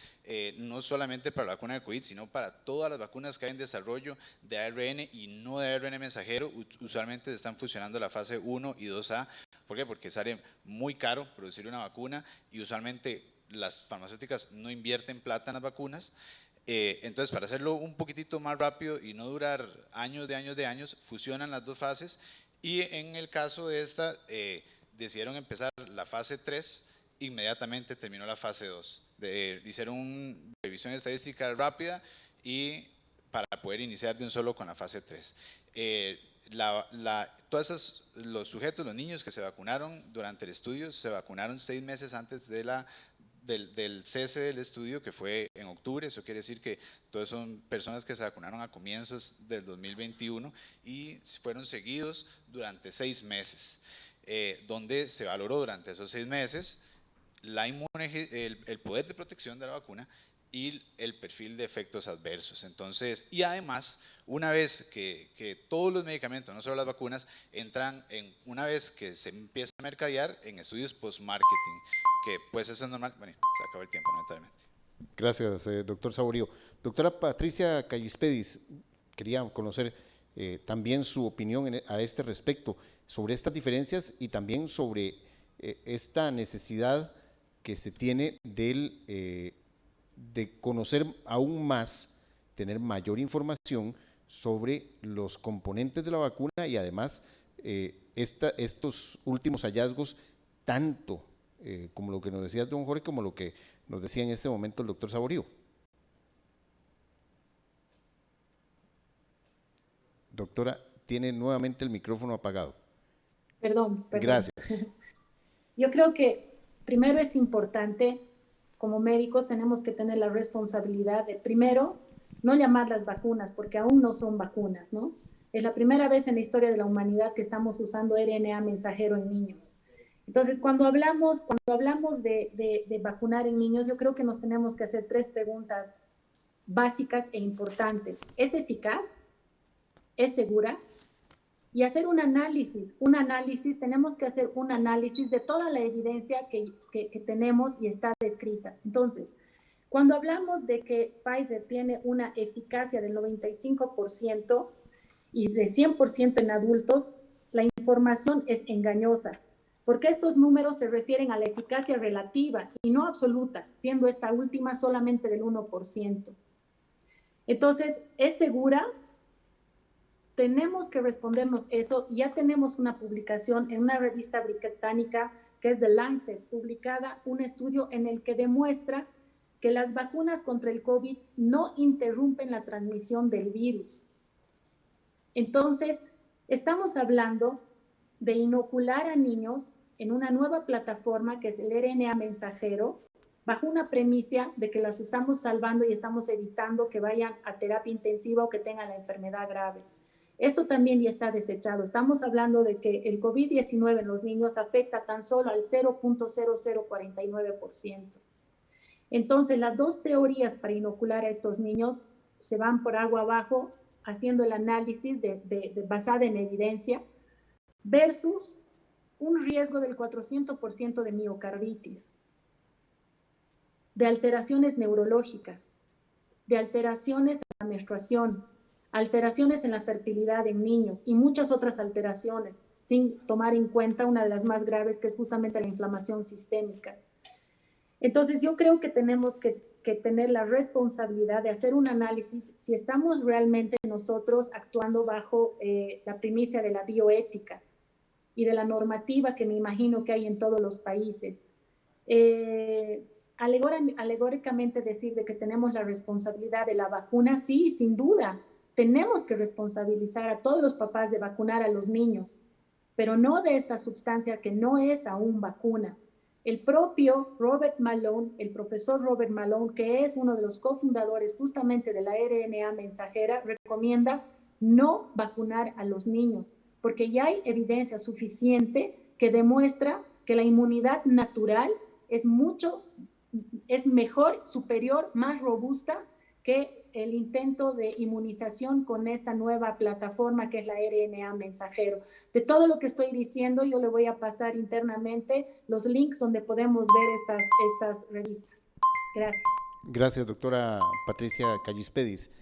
D: no solamente para la vacuna de COVID, sino para todas las vacunas que hay en desarrollo de ARN y no de ARN mensajero, usualmente están funcionando la fase 1 y 2A. ¿Por qué? Porque sale muy caro producir una vacuna y usualmente las farmacéuticas no invierten plata en las vacunas. Entonces, para hacerlo un poquitito más rápido y no durar años de años, fusionan las 2 fases, y en el caso de esta, decidieron empezar la fase 3, inmediatamente terminó la fase 2. Hicieron una revisión estadística rápida y para poder iniciar de un solo con la fase 3. Todos los sujetos, los niños que se vacunaron durante el estudio, se vacunaron 6 meses antes del cese del estudio, que fue en octubre. Eso quiere decir que todas son personas que se vacunaron a comienzos del 2021 y fueron seguidos durante 6 meses, donde se valoró durante esos 6 meses el poder de protección de la vacuna y el perfil de efectos adversos. Entonces, y además, una vez que todos los medicamentos, no solo las vacunas, entran una vez que se empieza a mercadear, en estudios post-marketing, que pues eso es normal. Bueno, se acabó el tiempo, lamentablemente.
B: Gracias, doctor Saborío. Doctora Patricia Callispedis, quería conocer también su opinión a este respecto, sobre estas diferencias y también sobre esta necesidad que se tiene de conocer aún más, tener mayor información sobre los componentes de la vacuna y además estos últimos hallazgos, tanto como lo que nos decía don Jorge, como lo que nos decía en este momento el doctor Saborío. Doctora, tiene nuevamente el micrófono apagado.
C: Perdón.
B: Gracias.
C: Yo creo que primero es importante como médicos tenemos que tener la responsabilidad de, primero, no llamarlas vacunas, porque aún no son vacunas, ¿no? Es la primera vez en la historia de la humanidad que estamos usando RNA mensajero en niños. Entonces, cuando hablamos de vacunar en niños, yo creo que nos tenemos que hacer 3 preguntas básicas e importantes. ¿Es eficaz? ¿Es segura? Y hacer un análisis, tenemos que hacer un análisis de toda la evidencia que tenemos y está descrita. Entonces, cuando hablamos de que Pfizer tiene una eficacia del 95% y de 100% en adultos, la información es engañosa, porque estos números se refieren a la eficacia relativa y no absoluta, siendo esta última solamente del 1%. Entonces, ¿es segura? Tenemos que respondernos eso. Ya tenemos una publicación en una revista británica que es The Lancet, publicada un estudio en el que demuestra que las vacunas contra el COVID no interrumpen la transmisión del virus. Entonces, estamos hablando de inocular a niños en una nueva plataforma que es el RNA mensajero, bajo una premisa de que las estamos salvando y estamos evitando que vayan a terapia intensiva o que tengan la enfermedad grave. Esto también ya está desechado. Estamos hablando de que el COVID-19 en los niños afecta tan solo al 0.0049%. Entonces, las 2 teorías para inocular a estos niños se van por agua abajo, haciendo el análisis basada en evidencia, versus un riesgo del 400% de miocarditis, de alteraciones neurológicas, de alteraciones en la menstruación, alteraciones en la fertilidad en niños y muchas otras alteraciones, sin tomar en cuenta una de las más graves, que es justamente la inflamación sistémica. Entonces, yo creo que tenemos que tener la responsabilidad de hacer un análisis si estamos realmente nosotros actuando bajo la primicia de la bioética y de la normativa que me imagino que hay en todos los países. Alegóricamente decir de que tenemos la responsabilidad de la vacuna, sí, sin duda. Tenemos que responsabilizar a todos los papás de vacunar a los niños, pero no de esta sustancia que no es aún vacuna. El propio Robert Malone, el profesor Robert Malone, que es uno de los cofundadores justamente de la RNA mensajera, recomienda no vacunar a los niños, porque ya hay evidencia suficiente que demuestra que la inmunidad natural es mejor, superior, más robusta que el intento de inmunización con esta nueva plataforma que es la RNA mensajero. De todo lo que estoy diciendo, yo le voy a pasar internamente los links donde podemos ver estas revistas. Gracias.
B: Gracias, doctora Patricia Callispedis.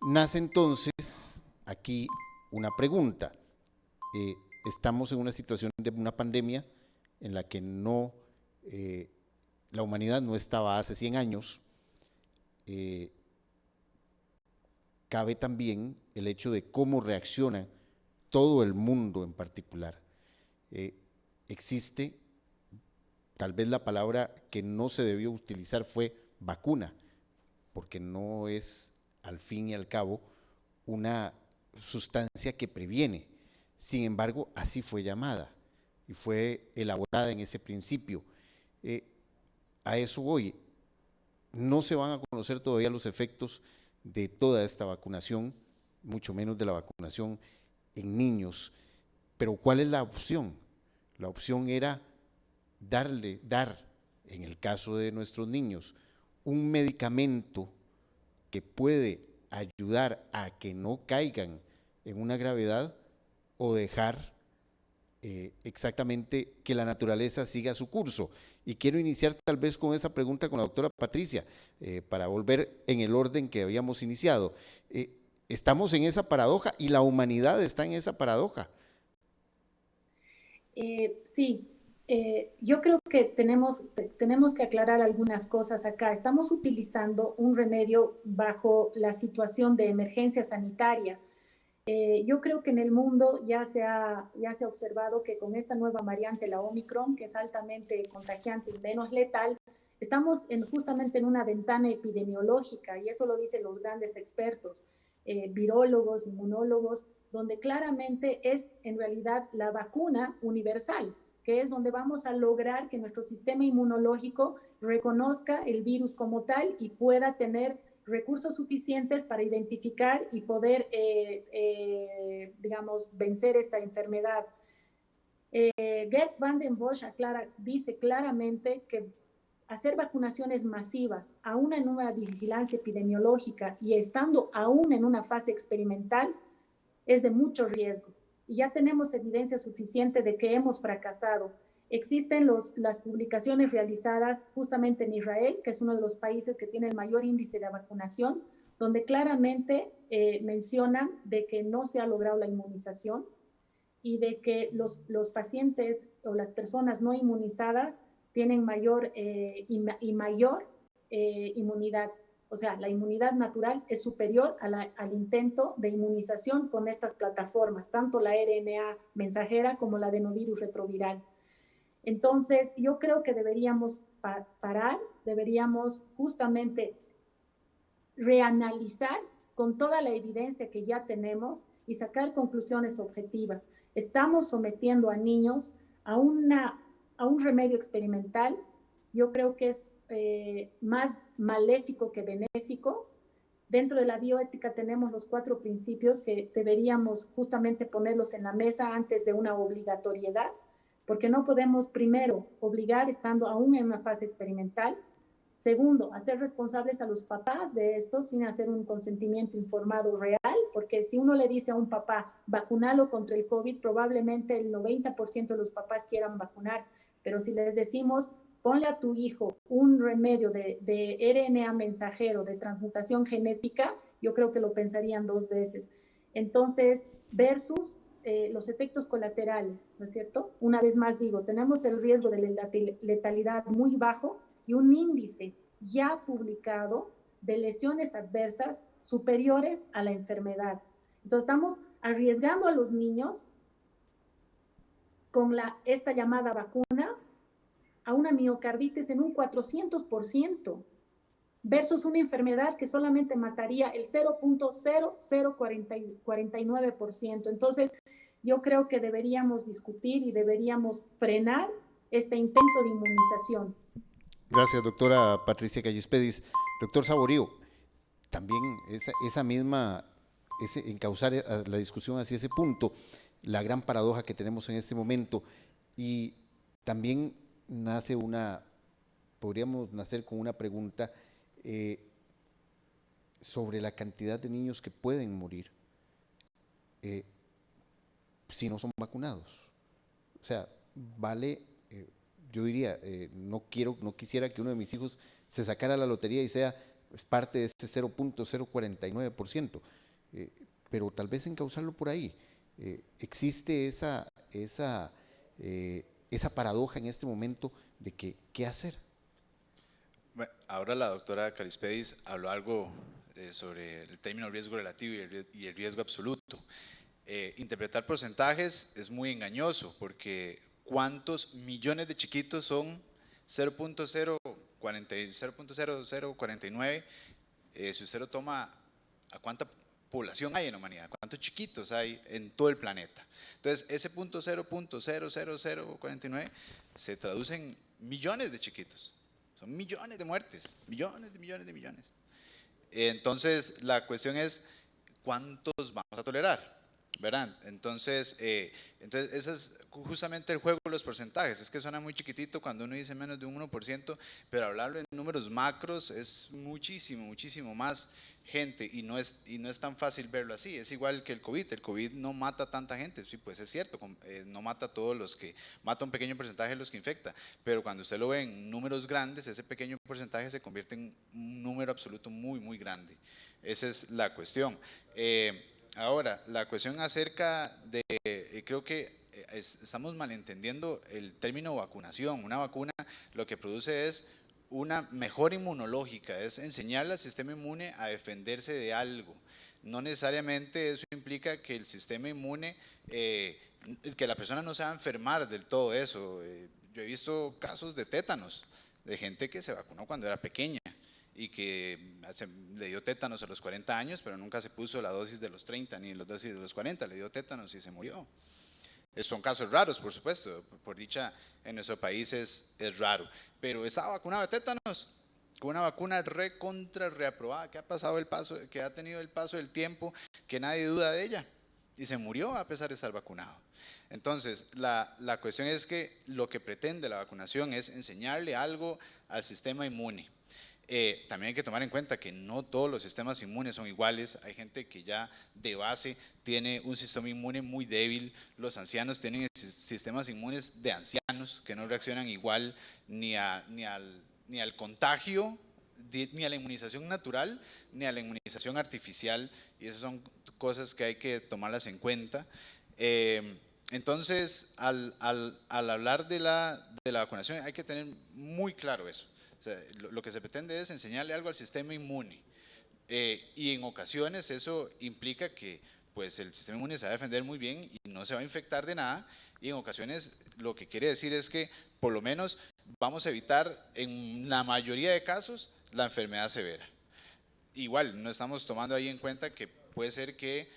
B: Nace entonces aquí una pregunta. Estamos en una situación de una pandemia en la que la humanidad no estaba hace 100 años. Cabe también el hecho de cómo reacciona todo el mundo en particular. Existe, tal vez la palabra que no se debió utilizar fue vacuna, porque no es al fin y al cabo una sustancia que previene. Sin embargo, así fue llamada y fue elaborada en ese principio. A eso voy. No se van a conocer todavía los efectos de toda esta vacunación, mucho menos de la vacunación en niños. Pero ¿cuál es la opción? La opción era dar, en el caso de nuestros niños, un medicamento que puede ayudar a que no caigan en una gravedad o dejar exactamente que la naturaleza siga su curso. Y quiero iniciar tal vez con esa pregunta con la doctora Patricia, para volver en el orden que habíamos iniciado. Estamos en esa paradoja y la humanidad está en esa paradoja.
C: Sí, yo creo que tenemos que aclarar algunas cosas acá. Estamos utilizando un remedio bajo la situación de emergencia sanitaria. Yo creo que en el mundo ya se ha observado que con esta nueva variante, la Omicron, que es altamente contagiante y menos letal, estamos justamente en una ventana epidemiológica, y eso lo dicen los grandes expertos, virólogos, inmunólogos, donde claramente es en realidad la vacuna universal. que es donde vamos a lograr que nuestro sistema inmunológico reconozca el virus como tal y pueda tener recursos suficientes para identificar y poder, digamos, vencer esta enfermedad. Gert van den Bosch dice claramente que hacer vacunaciones masivas, aún en una vigilancia epidemiológica y estando aún en una fase experimental, es de mucho riesgo. Y ya tenemos evidencia suficiente de que hemos fracasado. Existen las publicaciones realizadas justamente en Israel, que es uno de los países que tiene el mayor índice de vacunación, donde claramente mencionan de que no se ha logrado la inmunización y de que los pacientes o las personas no inmunizadas tienen mayor inmunidad. O sea, la inmunidad natural es superior al intento de inmunización con estas plataformas, tanto la RNA mensajera como la adenovirus retroviral. Entonces, yo creo que deberíamos parar, deberíamos justamente reanalizar con toda la evidencia que ya tenemos y sacar conclusiones objetivas. Estamos sometiendo a niños a un remedio experimental. Yo creo que es más maléfico que benéfico. Dentro de la bioética tenemos los 4 principios que deberíamos justamente ponerlos en la mesa antes de una obligatoriedad, porque no podemos, primero, obligar estando aún en una fase experimental. Segundo, hacer responsables a los papás de esto sin hacer un consentimiento informado real, porque si uno le dice a un papá, vacunalo contra el COVID, probablemente el 90% de los papás quieran vacunar, pero si les decimos, ponle a tu hijo un remedio de RNA mensajero, de transmutación genética, yo creo que lo pensarían 2 veces. Entonces, versus los efectos colaterales, ¿no es cierto? Una vez más digo, tenemos el riesgo de letalidad muy bajo y un índice ya publicado de lesiones adversas superiores a la enfermedad. Entonces, estamos arriesgando a los niños con esta llamada vacuna a una miocarditis en un 400%, versus una enfermedad que solamente mataría el 0.0049%. Entonces, yo creo que deberíamos discutir y deberíamos frenar este intento de inmunización.
B: Gracias, doctora Patricia Callispedis. Doctor Saborío, también encauzar la discusión hacia ese punto, la gran paradoja que tenemos en este momento, y también podríamos nacer con una pregunta sobre la cantidad de niños que pueden morir si no son vacunados. O sea, yo diría, no quisiera que uno de mis hijos se sacara la lotería y sea parte de ese 0.049%, pero tal vez encauzarlo por ahí. Existe esa paradoja en este momento de que, ¿qué hacer?
D: Bueno, ahora la doctora Callispedis habló algo sobre el término riesgo relativo y el riesgo absoluto. Interpretar porcentajes es muy engañoso porque ¿cuántos millones de chiquitos son 0.0049? Si usted lo toma, ¿a cuánta población hay en la humanidad? ¿Cuántos chiquitos hay en todo el planeta? Entonces, ese 0.000049 se traduce en millones de chiquitos. Son millones de muertes, millones de millones. Entonces, la cuestión es, ¿cuántos vamos a tolerar? ¿Verdad? Entonces, ese es justamente el juego de los porcentajes. Es que suena muy chiquitito cuando uno dice menos de un 1%, pero hablarlo en números macros es muchísimo más gente y no es tan fácil verlo así. Es igual que el COVID. El COVID no mata a tanta gente, sí, pues es cierto, no mata a todos los que, mata un pequeño porcentaje de los que infecta, pero cuando usted lo ve en números grandes, ese pequeño porcentaje se convierte en un número absoluto muy grande. Esa es la cuestión. Ahora, la cuestión acerca de, creo que estamos malentendiendo el término vacunación. Una vacuna lo que produce es una mejora inmunológica, es enseñarle al sistema inmune a defenderse de algo. No necesariamente eso implica que el sistema inmune, que la persona no se va a enfermar del todo eso. Yo he visto casos de tétanos, de gente que se vacunó cuando era pequeña y que le dio tétanos a los 40 años, pero nunca se puso la dosis de los 30 ni la dosis de los 40, le dio tétanos y se murió. Son casos raros, por supuesto, por dicha en nuestro país es raro, pero estaba vacunado de tétanos, con una vacuna reaprobada, que ha tenido el paso del tiempo, que nadie duda de ella, y se murió a pesar de estar vacunado. Entonces, la cuestión es que lo que pretende la vacunación es enseñarle algo al sistema inmune. También hay que tomar en cuenta que no todos los sistemas inmunes son iguales. Hay gente que ya de base tiene un sistema inmune muy débil. Los ancianos tienen sistemas inmunes de ancianos que no reaccionan igual ni al contagio, ni a la inmunización natural, ni a la inmunización artificial. Y esas son cosas que hay que tomarlas en cuenta. Entonces, al hablar de la vacunación, hay que tener muy claro eso. O sea, lo que se pretende es enseñarle algo al sistema inmune, y en ocasiones eso implica que pues, el sistema inmune se va a defender muy bien y no se va a infectar de nada, y en ocasiones lo que quiere decir es que por lo menos vamos a evitar en la mayoría de casos la enfermedad severa. Igual, no estamos tomando ahí en cuenta que puede ser que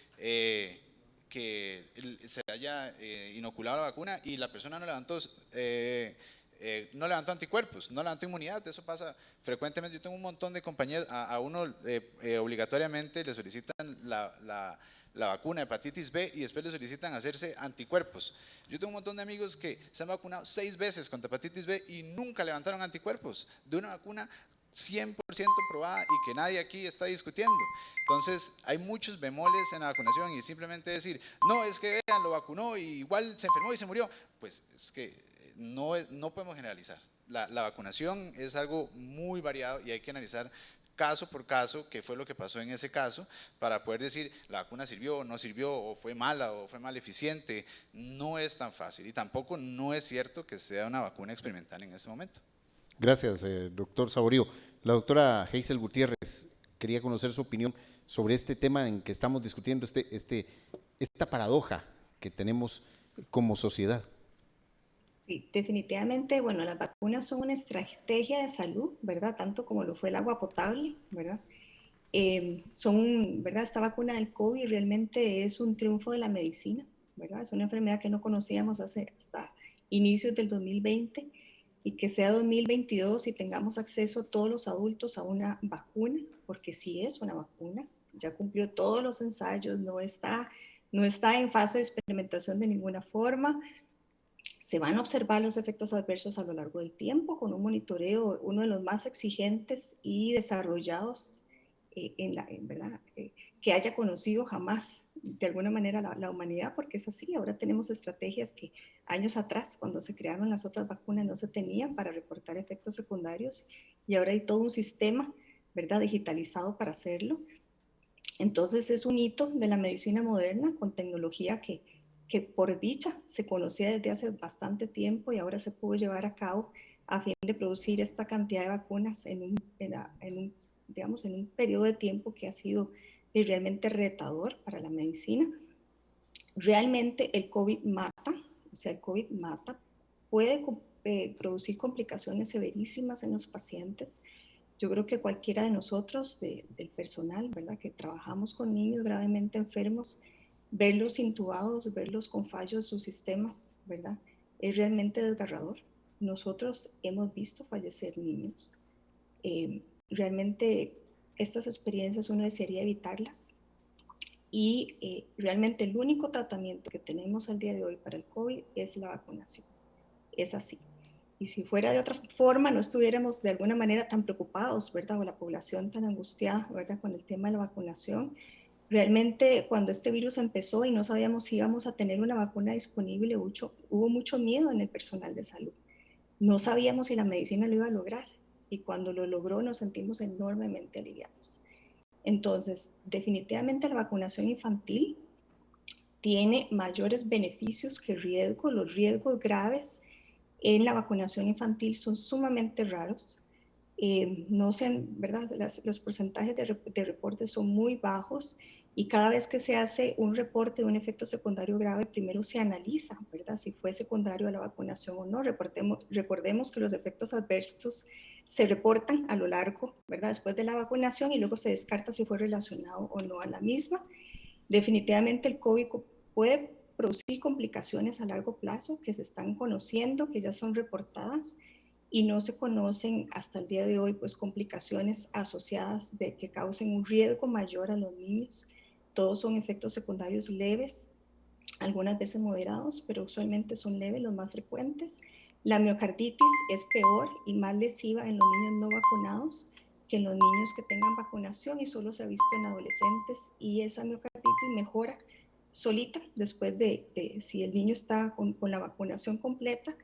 D: se haya inoculado la vacuna y la persona no levantó anticuerpos, no levantó inmunidad. Eso pasa frecuentemente. Yo tengo un montón de compañeros, a uno obligatoriamente le solicitan la vacuna de hepatitis B y después le solicitan hacerse anticuerpos. Yo tengo un montón de amigos que se han vacunado 6 veces contra hepatitis B y nunca levantaron anticuerpos de una vacuna 100% probada y que nadie aquí está discutiendo. Entonces hay muchos bemoles en la vacunación, y simplemente decir, no, es que vean, lo vacunó y igual se enfermó y se murió, pues es que no podemos generalizar. La vacunación es algo muy variado y hay que analizar caso por caso qué fue lo que pasó en ese caso para poder decir la vacuna sirvió o no sirvió, o fue mala o fue mal eficiente. No es tan fácil, y tampoco no es cierto que sea una vacuna experimental en este momento.
B: Gracias, doctor Saborío. La doctora Hazel Gutiérrez quería conocer su opinión sobre este tema en que estamos discutiendo, esta paradoja que tenemos como sociedad.
E: Sí, definitivamente, bueno, las vacunas son una estrategia de salud, ¿verdad? Tanto como lo fue el agua potable, ¿verdad? ¿Verdad? Esta vacuna del COVID realmente es un triunfo de la medicina, ¿verdad? Es una enfermedad que no conocíamos hasta inicios del 2020, y que sea 2022 y tengamos acceso todos los adultos a una vacuna, porque sí es una vacuna, ya cumplió todos los ensayos, no está en fase de experimentación de ninguna forma. Se van a observar los efectos adversos a lo largo del tiempo con un monitoreo, uno de los más exigentes y desarrollados ¿verdad? Que haya conocido jamás de alguna manera la humanidad, porque es así. Ahora tenemos estrategias que años atrás, cuando se crearon las otras vacunas, no se tenían para reportar efectos secundarios, y ahora hay todo un sistema, ¿verdad?, digitalizado para hacerlo. Entonces es un hito de la medicina moderna con tecnología que por dicha se conocía desde hace bastante tiempo y ahora se pudo llevar a cabo a fin de producir esta cantidad de vacunas en un periodo de tiempo que ha sido realmente retador para la medicina. Realmente el COVID mata, puede producir complicaciones severísimas en los pacientes. Yo creo que cualquiera de nosotros, del personal, ¿verdad?, que trabajamos con niños gravemente enfermos, verlos intubados, verlos con fallos de sus sistemas, ¿verdad?, es realmente desgarrador. Nosotros hemos visto fallecer niños. Realmente estas experiencias uno desearía evitarlas, y realmente el único tratamiento que tenemos al día de hoy para el COVID es la vacunación. Es así. Y si fuera de otra forma, no estuviéramos de alguna manera tan preocupados, ¿verdad?, o la población tan angustiada, ¿verdad?, con el tema de la vacunación. Realmente, cuando este virus empezó y no sabíamos si íbamos a tener una vacuna disponible, hubo mucho miedo en el personal de salud. No sabíamos si la medicina lo iba a lograr, y cuando lo logró nos sentimos enormemente aliviados. Entonces, definitivamente la vacunación infantil tiene mayores beneficios que riesgos. Los riesgos graves en la vacunación infantil son sumamente raros. ¿Verdad? Los porcentajes de reportes son muy bajos, y cada vez que se hace un reporte de un efecto secundario grave, primero se analiza, ¿verdad?, si fue secundario a la vacunación o no. Recordemos que los efectos adversos se reportan a lo largo, ¿verdad?, después de la vacunación, y luego se descarta si fue relacionado o no a la misma. Definitivamente el COVID puede producir complicaciones a largo plazo que se están conociendo, que ya son reportadas y no se conocen hasta el día de hoy, pues complicaciones asociadas de que causen un riesgo mayor a los niños. Todos son efectos secundarios leves, algunas veces moderados, pero usualmente son leves, los más frecuentes. La miocarditis es peor y más lesiva en los niños no vacunados que en los niños que tengan vacunación, y solo se ha visto en adolescentes, y esa miocarditis mejora solita después de si el niño está con la vacunación completa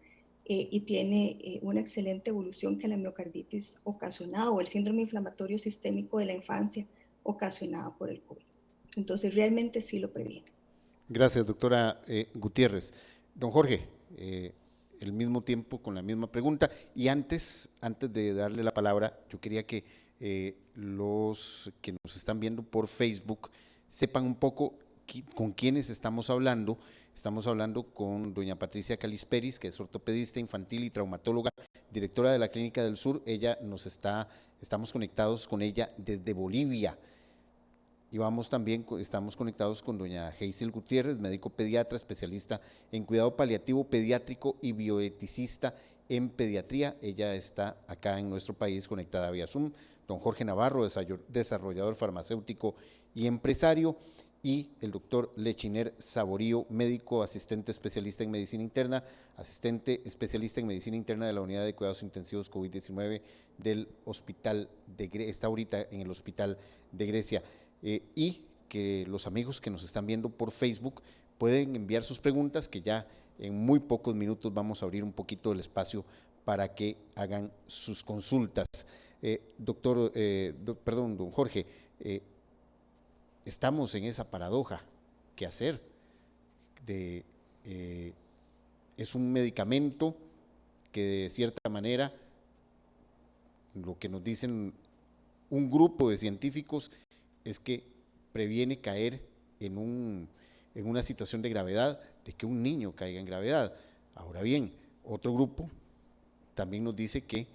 E: y tiene una excelente evolución que la miocarditis ocasionada o el síndrome inflamatorio sistémico de la infancia ocasionada por el COVID. Entonces realmente sí lo previene.
B: Gracias, doctora Gutiérrez. Don Jorge, el mismo tiempo con la misma pregunta, y antes de darle la palabra, yo quería que los que nos están viendo por Facebook sepan un poco con quiénes estamos hablando. Estamos hablando con doña Patricia Calisperis, que es ortopedista infantil y traumatóloga, directora de la Clínica del Sur. Estamos conectados con ella desde Bolivia. Y estamos conectados con doña Hazel Gutiérrez, médico pediatra, especialista en cuidado paliativo pediátrico y bioeticista en pediatría. Ella está acá en nuestro país conectada vía Zoom. Don Jorge Navarro, desarrollador farmacéutico y empresario. Y el doctor Lechiner Saborío, médico, asistente especialista en medicina interna, asistente especialista en medicina interna de la unidad de cuidados intensivos COVID-19 del hospital está ahorita en el hospital de Grecia. Y que los amigos que nos están viendo por Facebook pueden enviar sus preguntas, que ya en muy pocos minutos vamos a abrir un poquito el espacio para que hagan sus consultas. Don Jorge, estamos en esa paradoja. ¿Qué hacer? Es un medicamento que de cierta manera, lo que nos dicen un grupo de científicos, es que previene caer en una situación de gravedad, de que un niño caiga en gravedad. Ahora bien, otro grupo también nos dice que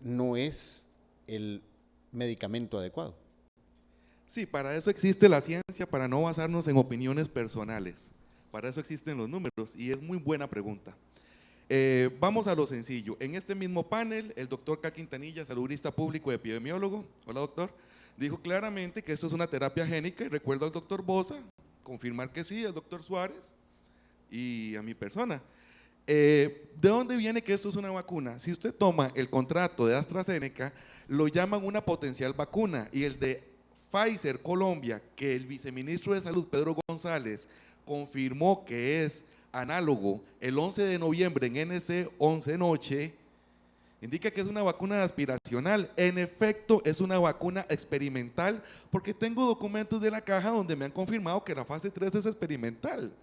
B: no es el medicamento adecuado.
F: Sí, para eso existe la ciencia, para no basarnos en opiniones personales. Para eso existen los números, y es muy buena pregunta. Vamos a lo sencillo. En este mismo panel, el doctor K. Quintanilla, saludista público y epidemiólogo, hola doctor, dijo claramente que esto es una terapia génica, y recuerdo al doctor Bosa confirmar que sí, al doctor Suárez y a mi persona. ¿De dónde viene que esto es una vacuna? Si usted toma el contrato de AstraZeneca, lo llaman una potencial vacuna, y el de Pfizer Colombia, que el viceministro de Salud, Pedro González, confirmó que es análogo el 11 de noviembre en NC 11 Noche, indica que es una vacuna aspiracional. En efecto, es una vacuna experimental, porque tengo documentos de la caja donde me han confirmado que la fase 3 es experimental.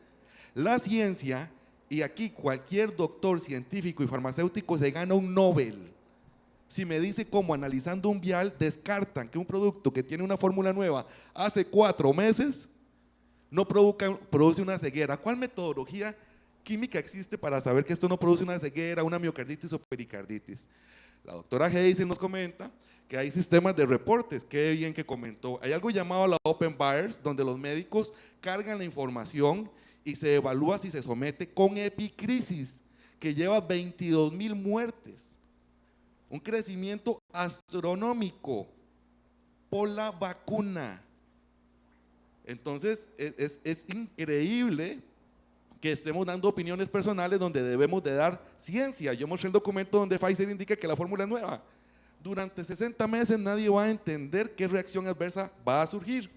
F: La ciencia, y aquí cualquier doctor científico y farmacéutico se gana un Nobel si me dice cómo, analizando un vial, descartan que un producto que tiene una fórmula nueva hace 4 meses no produce una ceguera. ¿Cuál metodología química existe para saber que esto no produce una ceguera, una miocarditis o pericarditis? La doctora Hazel nos comenta que hay sistemas de reportes, qué bien que comentó. Hay algo llamado la Open Buyers, donde los médicos cargan la información y se evalúa si se somete con epicrisis, que lleva 22,000 muertes. Un crecimiento astronómico por la vacuna. Entonces, es increíble que estemos dando opiniones personales donde debemos de dar ciencia. Yo mostré el documento donde Pfizer indica que la fórmula es nueva. Durante 60 meses nadie va a entender qué reacción adversa va a surgir.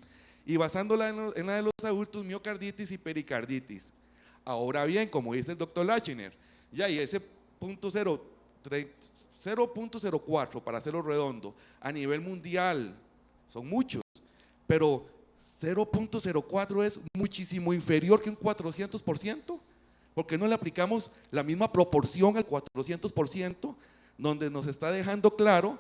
F: Y basándola en la de los adultos, miocarditis y pericarditis. Ahora bien, como dice el doctor Lachiner, ya y ese 0.04, para hacerlo redondo, a nivel mundial, son muchos, pero 0.04 es muchísimo inferior que un 400%, porque no le aplicamos la misma proporción al 400%, donde nos está dejando claro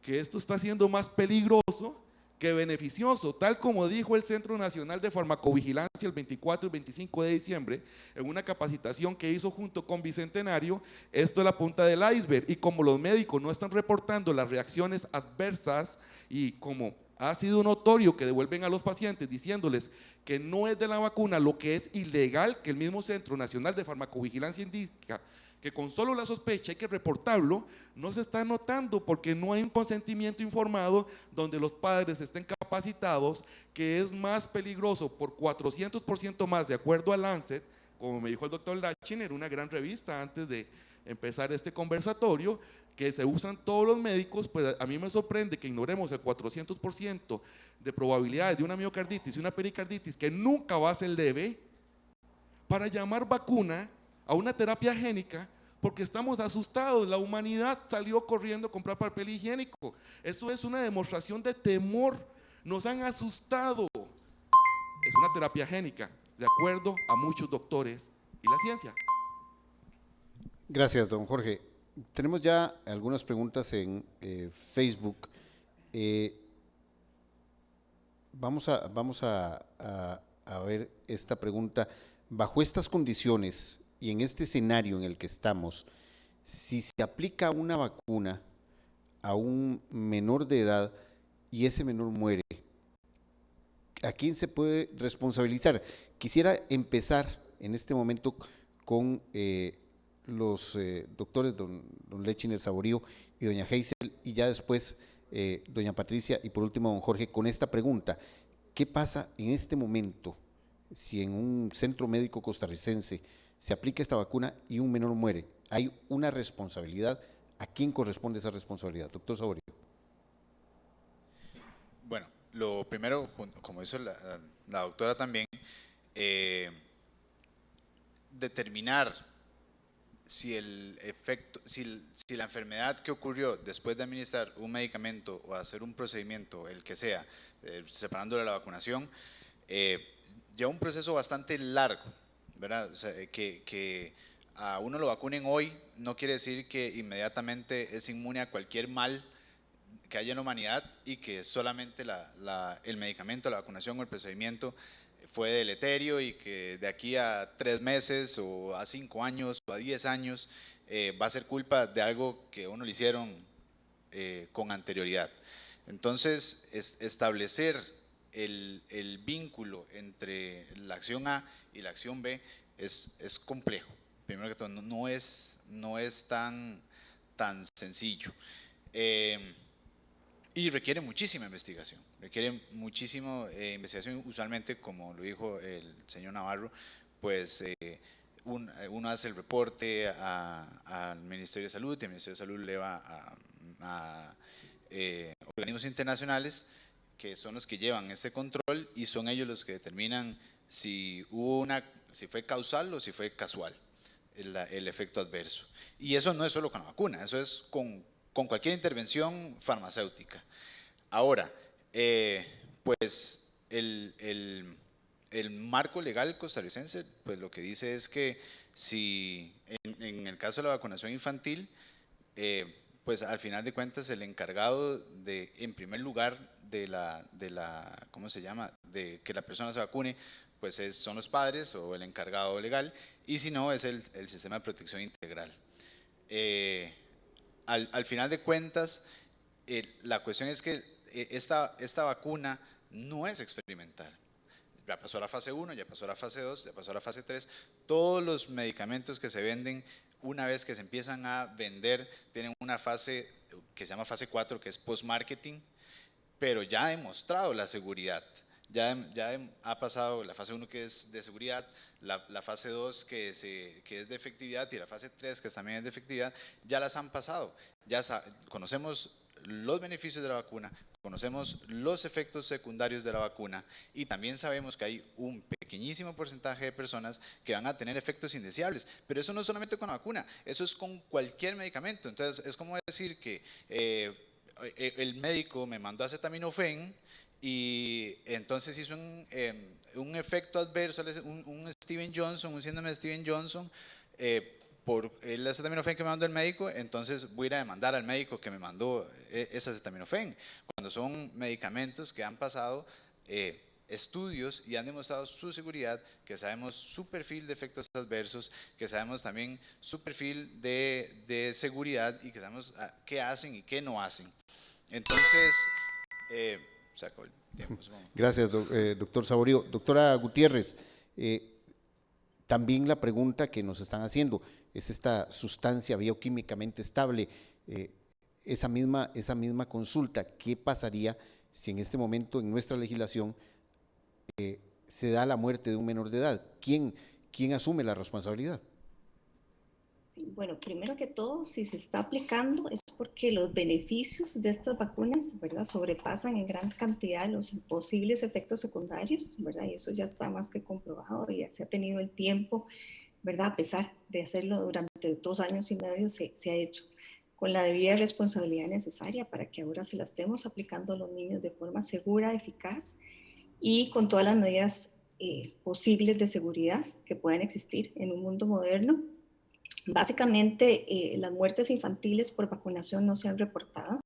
F: que esto está siendo más peligroso que beneficioso, tal como dijo el Centro Nacional de Farmacovigilancia el 24 y 25 de diciembre, en una capacitación que hizo junto con Bicentenario. Esto es la punta del iceberg, y como los médicos no están reportando las reacciones adversas, y como ha sido notorio que devuelven a los pacientes diciéndoles que no es de la vacuna, lo que es ilegal, que el mismo Centro Nacional de Farmacovigilancia indica que con solo la sospecha hay que reportarlo, no se está notando porque no hay un consentimiento informado donde los padres estén capacitados, que es más peligroso por 400% más, de acuerdo a Lancet, como me dijo el doctor Lachin, era una gran revista antes de empezar este conversatorio, que se usan todos los médicos. Pues a mí me sorprende que ignoremos el 400% de probabilidades de una miocarditis y una pericarditis que nunca va a ser leve, para llamar vacuna a una terapia génica, porque estamos asustados. La humanidad salió corriendo a comprar papel higiénico. Esto es una demostración de temor, nos han asustado. Es una terapia génica, de acuerdo a muchos doctores y la ciencia.
B: Gracias, don Jorge. Tenemos ya algunas preguntas en Facebook. Vamos a ver esta pregunta. Bajo estas condiciones y en este escenario en el que estamos, si se aplica una vacuna a un menor de edad y ese menor muere, ¿a quién se puede responsabilizar? Quisiera empezar en este momento con los doctores, don Lechiner Saborío y doña Hazel, y ya después doña Patricia, y por último don Jorge, con esta pregunta: ¿qué pasa en este momento si en un centro médico costarricense se aplica esta vacuna y un menor muere? ¿Hay una responsabilidad? ¿A quién corresponde esa responsabilidad? Doctor Saborío.
D: Bueno, lo primero, como hizo la doctora también, determinar si el efecto, si la enfermedad que ocurrió después de administrar un medicamento o hacer un procedimiento, el que sea, separándolo de la vacunación, lleva un proceso bastante largo, ¿verdad? O sea, que a uno lo vacunen hoy no quiere decir que inmediatamente es inmune a cualquier mal que haya en la humanidad, y que solamente el medicamento, la vacunación o el procedimiento fue deleterio, y que de aquí a 3 meses o a 5 años o a 10 años va a ser culpa de algo que uno le hicieron con anterioridad. Entonces, establecer el vínculo entre la acción A y la acción B es complejo. Primero que todo, no es tan sencillo. Y requiere muchísima investigación, usualmente, como lo dijo el señor Navarro, pues uno hace el reporte al Ministerio de Salud, y el Ministerio de Salud le va a organismos internacionales, que son los que llevan este control, y son ellos los que determinan si fue causal o si fue casual el efecto adverso. Y eso no es solo con la vacuna, eso es con cualquier intervención farmacéutica. Ahora, pues el marco legal costarricense, pues lo que dice es que si en el caso de la vacunación infantil, pues al final de cuentas el encargado en primer lugar ¿cómo se llama?, de que la persona se vacune, pues son los padres o el encargado legal, y si no es el sistema de protección integral. Al final de cuentas, la cuestión es que esta vacuna no es experimental. Ya pasó a la fase 1, ya pasó a la fase 2, ya pasó a la fase 3. Todos los medicamentos que se venden, una vez que se empiezan a vender, tienen una fase que se llama fase 4, que es post-marketing, pero ya ha demostrado la seguridad. Ya ha pasado la fase 1, que es de seguridad, la fase 2 que es de efectividad, y la fase 3 que también es de efectividad. Ya las han pasado, ya conocemos los beneficios de la vacuna, conocemos los efectos secundarios de la vacuna, y también sabemos que hay un pequeñísimo porcentaje de personas que van a tener efectos indeseables. Pero eso no es solamente con la vacuna, eso es con cualquier medicamento. Entonces es como decir que el médico me mandó acetaminofén, y entonces hizo un efecto adverso, un Steven Johnson, un síndrome de Steven Johnson, por el acetaminofén que me mandó el médico. Entonces voy a ir a demandar al médico que me mandó ese acetaminofén, cuando son medicamentos que han pasado estudios y han demostrado su seguridad, que sabemos su perfil de efectos adversos, que sabemos también su perfil de seguridad, y que sabemos qué hacen y qué no hacen. Entonces, Se acabó el tiempo.
B: Gracias, doctor Saborío. Doctora Gutiérrez, también la pregunta que nos están haciendo es esta sustancia bioquímicamente estable, esa misma consulta, ¿qué pasaría si en este momento en nuestra legislación se da la muerte de un menor de edad? ¿Quién asume la responsabilidad?
E: Bueno, primero que todo, si se está aplicando es porque los beneficios de estas vacunas, ¿verdad?, sobrepasan en gran cantidad los posibles efectos secundarios, ¿verdad? Y eso ya está más que comprobado y ya se ha tenido el tiempo, ¿verdad? A pesar de hacerlo durante 2 años y medio, se ha hecho con la debida responsabilidad necesaria para que ahora se la estemos aplicando a los niños de forma segura, eficaz y con todas las medidas posibles de seguridad que puedan existir en un mundo moderno. Básicamente, las muertes infantiles por vacunación no se han reportado.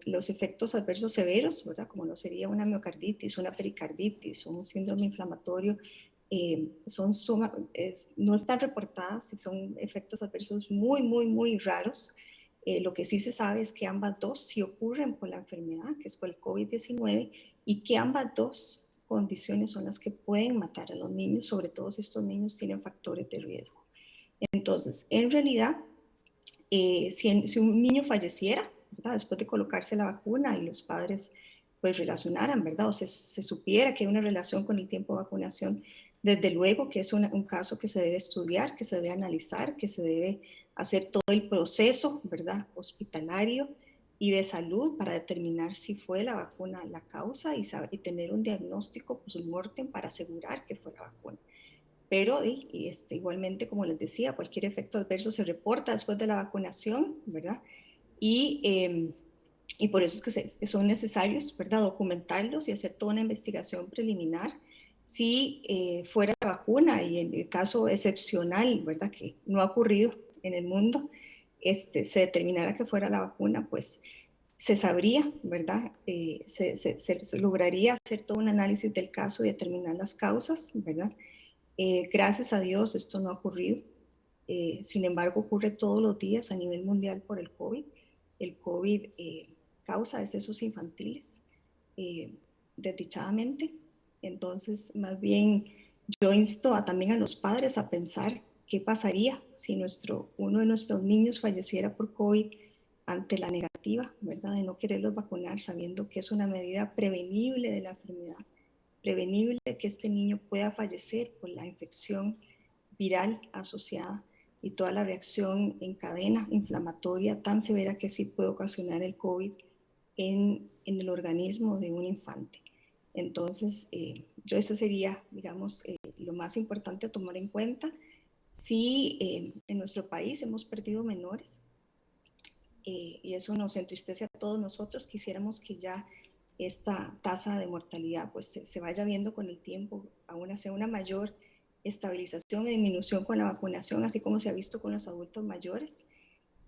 E: Los efectos adversos severos, ¿verdad?, como lo sería una miocarditis, una pericarditis o un síndrome inflamatorio, no están reportadas y son efectos adversos muy, muy, muy raros. Lo que sí se sabe es que ambas dos sí ocurren por la enfermedad, que es por el COVID-19, y que ambas dos condiciones son las que pueden matar a los niños, sobre todo si estos niños tienen factores de riesgo. Entonces, en realidad, si un niño falleciera, ¿verdad?, después de colocarse la vacuna y los padres pues relacionaran, ¿verdad?, o se supiera que hay una relación con el tiempo de vacunación, desde luego que es un caso que se debe estudiar, que se debe analizar, que se debe hacer todo el proceso, ¿verdad?, hospitalario y de salud para determinar si fue la vacuna la causa y tener un diagnóstico post-mortem para asegurar que fue la vacuna. Pero igualmente, como les decía, cualquier efecto adverso se reporta después de la vacunación, ¿verdad? Y por eso es que son necesarios, ¿verdad?, documentarlos y hacer toda una investigación preliminar. Si fuera la vacuna, y en el caso excepcional, ¿verdad?, que no ha ocurrido en el mundo, se determinara que fuera la vacuna, pues se sabría, ¿verdad? Se lograría hacer todo un análisis del caso y determinar las causas, ¿verdad? Gracias a Dios esto no ha ocurrido. Sin embargo, ocurre todos los días a nivel mundial por el COVID. El COVID causa decesos infantiles, desdichadamente. Entonces, más bien, yo insto también a los padres a pensar qué pasaría si uno de nuestros niños falleciera por COVID ante la negativa, ¿verdad?, de no quererlos vacunar, sabiendo que es una medida prevenible de la enfermedad, prevenible que este niño pueda fallecer por la infección viral asociada y toda la reacción en cadena inflamatoria tan severa que sí puede ocasionar el COVID en el organismo de un infante. Entonces, eso sería, digamos, lo más importante a tomar en cuenta. Si en nuestro país hemos perdido menores, y eso nos entristece a todos nosotros, quisiéramos que ya esta tasa de mortalidad pues se vaya viendo con el tiempo, aún hacia una mayor estabilización y disminución con la vacunación, así como se ha visto con los adultos mayores,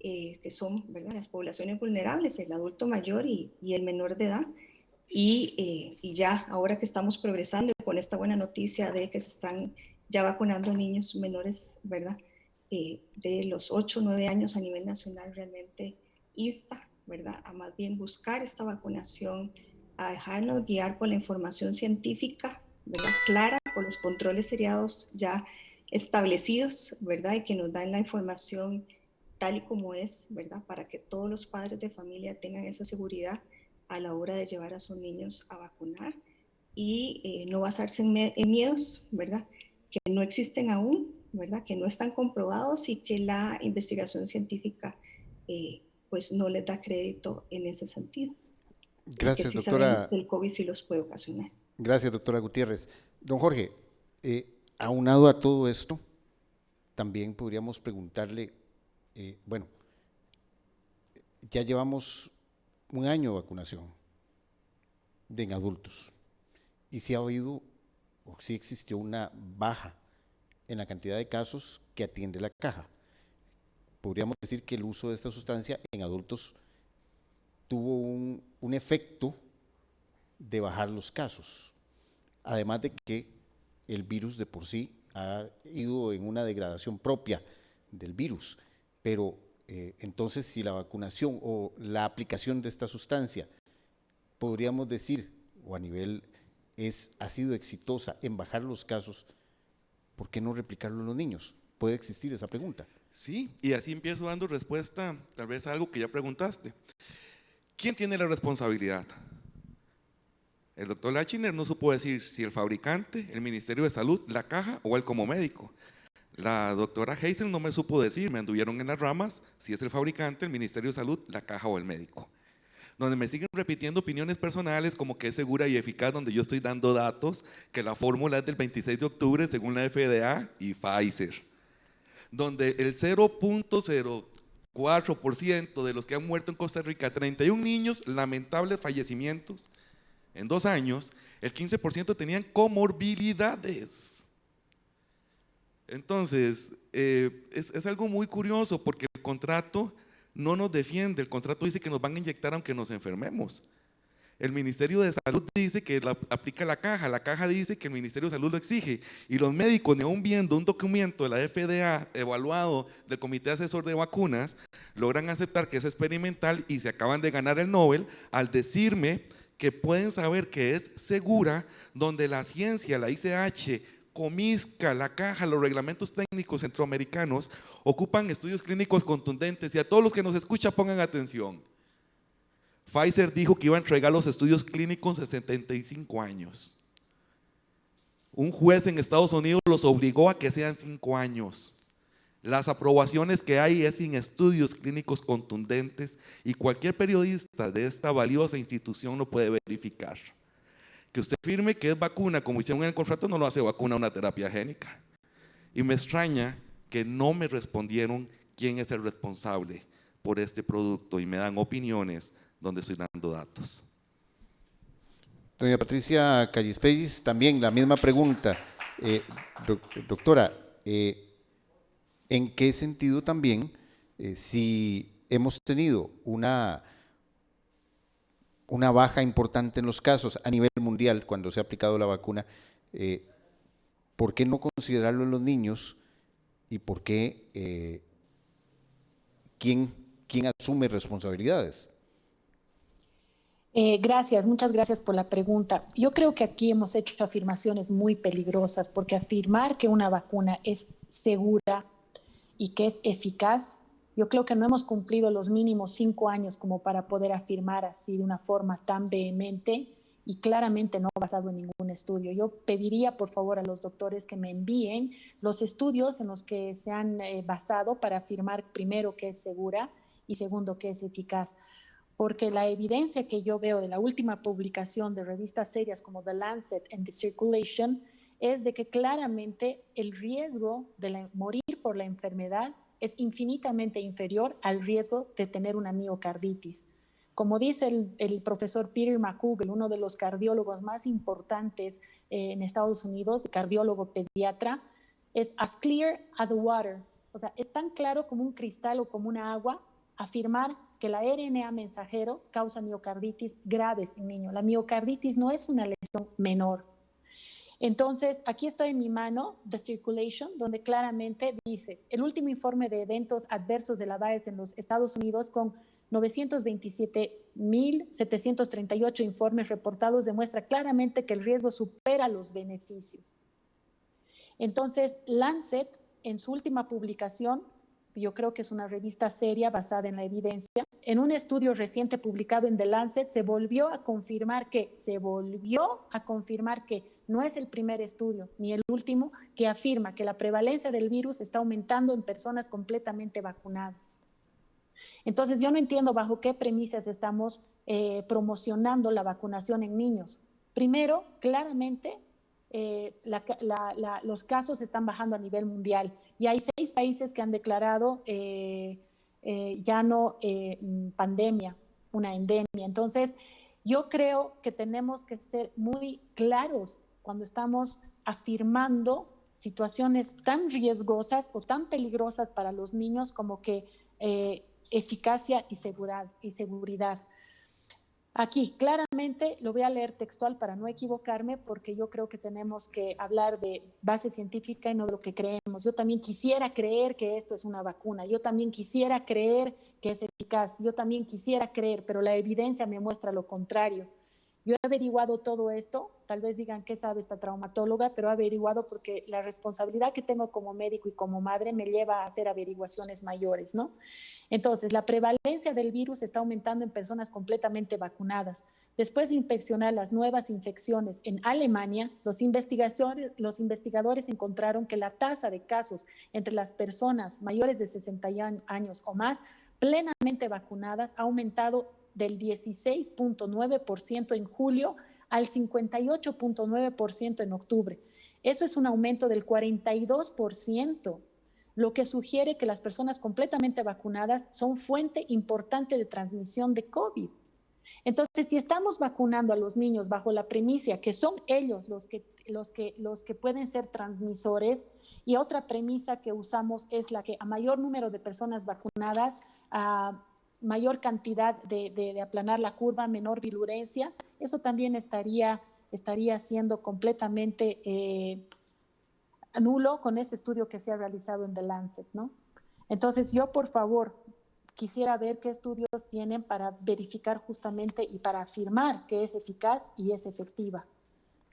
E: que son, ¿verdad?, las poblaciones vulnerables, el adulto mayor y el menor de edad. Y ya ahora que estamos progresando con esta buena noticia de que se están ya vacunando niños menores, ¿verdad?, de los 8 o 9 años a nivel nacional, realmente insta, ¿verdad?, a más bien buscar esta vacunación, a dejarnos guiar por la información científica, ¿verdad?, clara, por los controles seriados ya establecidos, ¿verdad?, y que nos dan la información tal y como es, ¿verdad?, para que todos los padres de familia tengan esa seguridad a la hora de llevar a sus niños a vacunar y no basarse en miedos, ¿verdad?, que no existen aún, ¿verdad?, que no están comprobados y que la investigación científica pues no les da crédito en ese sentido.
B: Gracias,
E: que sí
B: doctora.
E: sabemos que el COVID sí los puede ocasionar.
B: Gracias, doctora Gutiérrez. Don Jorge, aunado a todo esto, también podríamos preguntarle, bueno, ya llevamos 1 año de vacunación en adultos y si ha habido o si existió una baja en la cantidad de casos que atiende la caja. Podríamos decir que el uso de esta sustancia en adultos tuvo un efecto de bajar los casos, además de que el virus de por sí ha ido en una degradación propia del virus, pero entonces si la vacunación o la aplicación de esta sustancia podríamos decir, o a nivel ha sido exitosa en bajar los casos, ¿por qué no replicarlo en los niños? ¿Puede existir esa pregunta?
F: Sí, y así empiezo dando respuesta tal vez a algo que ya preguntaste. ¿Quién tiene la responsabilidad? El doctor Lachiner no supo decir si el fabricante, el Ministerio de Salud, la caja o él como médico. La doctora Hazel no me supo decir, me anduvieron en las ramas, si es el fabricante, el Ministerio de Salud, la caja o el médico. Donde me siguen repitiendo opiniones personales como que es segura y eficaz, donde yo estoy dando datos, que la fórmula es del 26 de octubre según la FDA y Pfizer. Donde el 0.04% de los que han muerto en Costa Rica, 31 niños, lamentables fallecimientos en 2 años, el 15% tenían comorbilidades. Entonces, es algo muy curioso porque el contrato no nos defiende, el contrato dice que nos van a inyectar aunque nos enfermemos. El Ministerio de Salud dice que aplica la caja dice que el Ministerio de Salud lo exige, y los médicos, ni aún viendo un documento de la FDA evaluado del Comité Asesor de Vacunas, logran aceptar que es experimental y se acaban de ganar el Nobel al decirme que pueden saber que es segura, donde la ciencia, la ICH, Comisca, la caja, los reglamentos técnicos centroamericanos ocupan estudios clínicos contundentes, y a todos los que nos escuchan pongan atención. Pfizer dijo que iba a entregar los estudios clínicos en 75 años. Un juez en Estados Unidos los obligó a que sean 5 años. Las aprobaciones que hay es sin estudios clínicos contundentes, y cualquier periodista de esta valiosa institución lo puede verificar. Que usted firme que es vacuna, como hicieron en el contrato, no lo hace vacuna una terapia génica. Y me extraña que no me respondieron quién es el responsable por este producto, y me dan opiniones donde estoy dando datos.
B: Doña Patricia Callispellis, también la misma pregunta. Doctora, ¿en qué sentido también, si hemos tenido una baja importante en los casos a nivel mundial cuando se ha aplicado la vacuna, ¿por qué no considerarlo en los niños? ¿Y por qué quién asume responsabilidades?
C: Gracias, muchas gracias por la pregunta. Yo creo que aquí hemos hecho afirmaciones muy peligrosas, porque afirmar que una vacuna es segura y que es eficaz, yo creo que no hemos cumplido los mínimos 5 años como para poder afirmar así de una forma tan vehemente y claramente no basado en ningún estudio. Yo pediría por favor a los doctores que me envíen los estudios en los que se han basado para afirmar primero que es segura y segundo que es eficaz. Porque la evidencia que yo veo de la última publicación de revistas serias como The Lancet and The Circulation es de que claramente el riesgo de morir por la enfermedad es infinitamente inferior al riesgo de tener una miocarditis. Como dice el profesor Peter McCougal, uno de los cardiólogos más importantes en Estados Unidos, cardiólogo pediatra, es as clear as water, o sea, es tan claro como un cristal o como una agua afirmar que la RNA mensajero causa miocarditis graves en niños. La miocarditis no es una lesión menor. Entonces, aquí está en mi mano The Circulation, donde claramente dice, el último informe de eventos adversos de la VAERS en los Estados Unidos, con 927.738 informes reportados, demuestra claramente que el riesgo supera los beneficios. Entonces, Lancet, en su última publicación, yo creo que es una revista seria basada en la evidencia, en un estudio reciente publicado en The Lancet se volvió a confirmar que no es el primer estudio ni el último que afirma que la prevalencia del virus está aumentando en personas completamente vacunadas. Entonces yo no entiendo bajo qué premisas estamos promocionando la vacunación en niños. Primero, claramente los casos están bajando a nivel mundial y hay 6 países que han declarado ya no pandemia, una endemia. Entonces, yo creo que tenemos que ser muy claros cuando estamos afirmando situaciones tan riesgosas o tan peligrosas para los niños como que eficacia y seguridad. Aquí, claramente, lo voy a leer textual para no equivocarme, porque yo creo que tenemos que hablar de base científica y no de lo que creemos. Yo también quisiera creer que esto es una vacuna, yo también quisiera creer que es eficaz, yo también quisiera creer, pero la evidencia me muestra lo contrario. Yo he averiguado todo esto, tal vez digan qué sabe esta traumatóloga, pero he averiguado porque la responsabilidad que tengo como médico y como madre me lleva a hacer averiguaciones mayores, ¿no? Entonces, la prevalencia del virus está aumentando en personas completamente vacunadas. Después de inspeccionar las nuevas infecciones en Alemania, los investigadores encontraron que la tasa de casos entre las personas mayores de 60 años o más plenamente vacunadas ha aumentado del 16.9% en julio al 58.9% en octubre. Eso es un aumento del 42%, lo que sugiere que las personas completamente vacunadas son fuente importante de transmisión de COVID. Entonces, si estamos vacunando a los niños bajo la premisa que son ellos los que pueden ser transmisores, y otra premisa que usamos es la que a mayor número de personas vacunadas, mayor cantidad de aplanar la curva, menor virulencia, eso también estaría siendo completamente nulo con ese estudio que se ha realizado en The Lancet, ¿no? Entonces yo, por favor, quisiera ver qué estudios tienen para verificar justamente y para afirmar que es eficaz y es efectiva.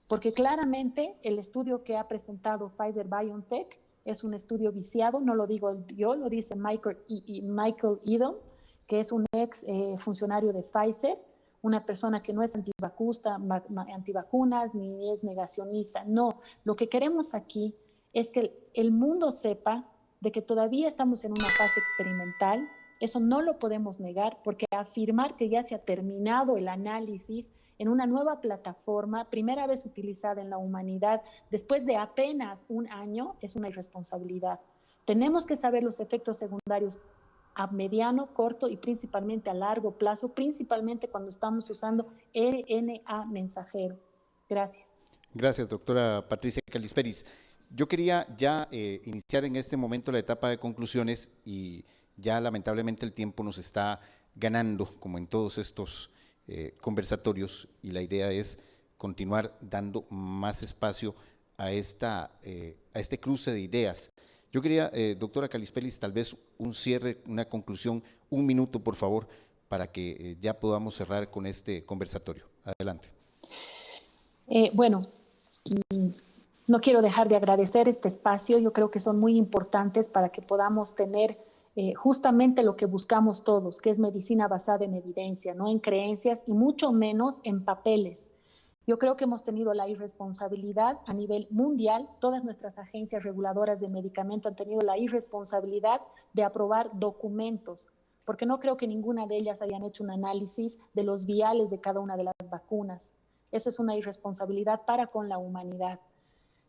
C: Porque claramente el estudio que ha presentado Pfizer-BioNTech es un estudio viciado, no lo digo yo, lo dice Michael Edom, que es un ex funcionario de Pfizer, una persona que no es antivacunas ni es negacionista. No, lo que queremos aquí es que el mundo sepa de que todavía estamos en una fase experimental. Eso no lo podemos negar, porque afirmar que ya se ha terminado el análisis en una nueva plataforma, primera vez utilizada en la humanidad, después de apenas un año, es una irresponsabilidad. Tenemos que saber los efectos secundarios a mediano, corto y principalmente a largo plazo, principalmente cuando estamos usando RNA mensajero. Gracias.
B: Gracias, doctora Patricia Calisperis. Yo quería ya iniciar en este momento la etapa de conclusiones y ya lamentablemente el tiempo nos está ganando, como en todos estos conversatorios, y la idea es continuar dando más espacio a este cruce de ideas. Yo quería, doctora Calisperis, tal vez un cierre, una conclusión, un minuto, por favor, para que ya podamos cerrar con este conversatorio. Adelante.
C: Bueno, no quiero dejar de agradecer este espacio. Yo creo que son muy importantes para que podamos tener justamente lo que buscamos todos, que es medicina basada en evidencia, no en creencias y mucho menos en papeles. Yo creo que hemos tenido la irresponsabilidad a nivel mundial, todas nuestras agencias reguladoras de medicamento han tenido la irresponsabilidad de aprobar documentos, porque no creo que ninguna de ellas hayan hecho un análisis de los viales de cada una de las vacunas. Eso es una irresponsabilidad para con la humanidad.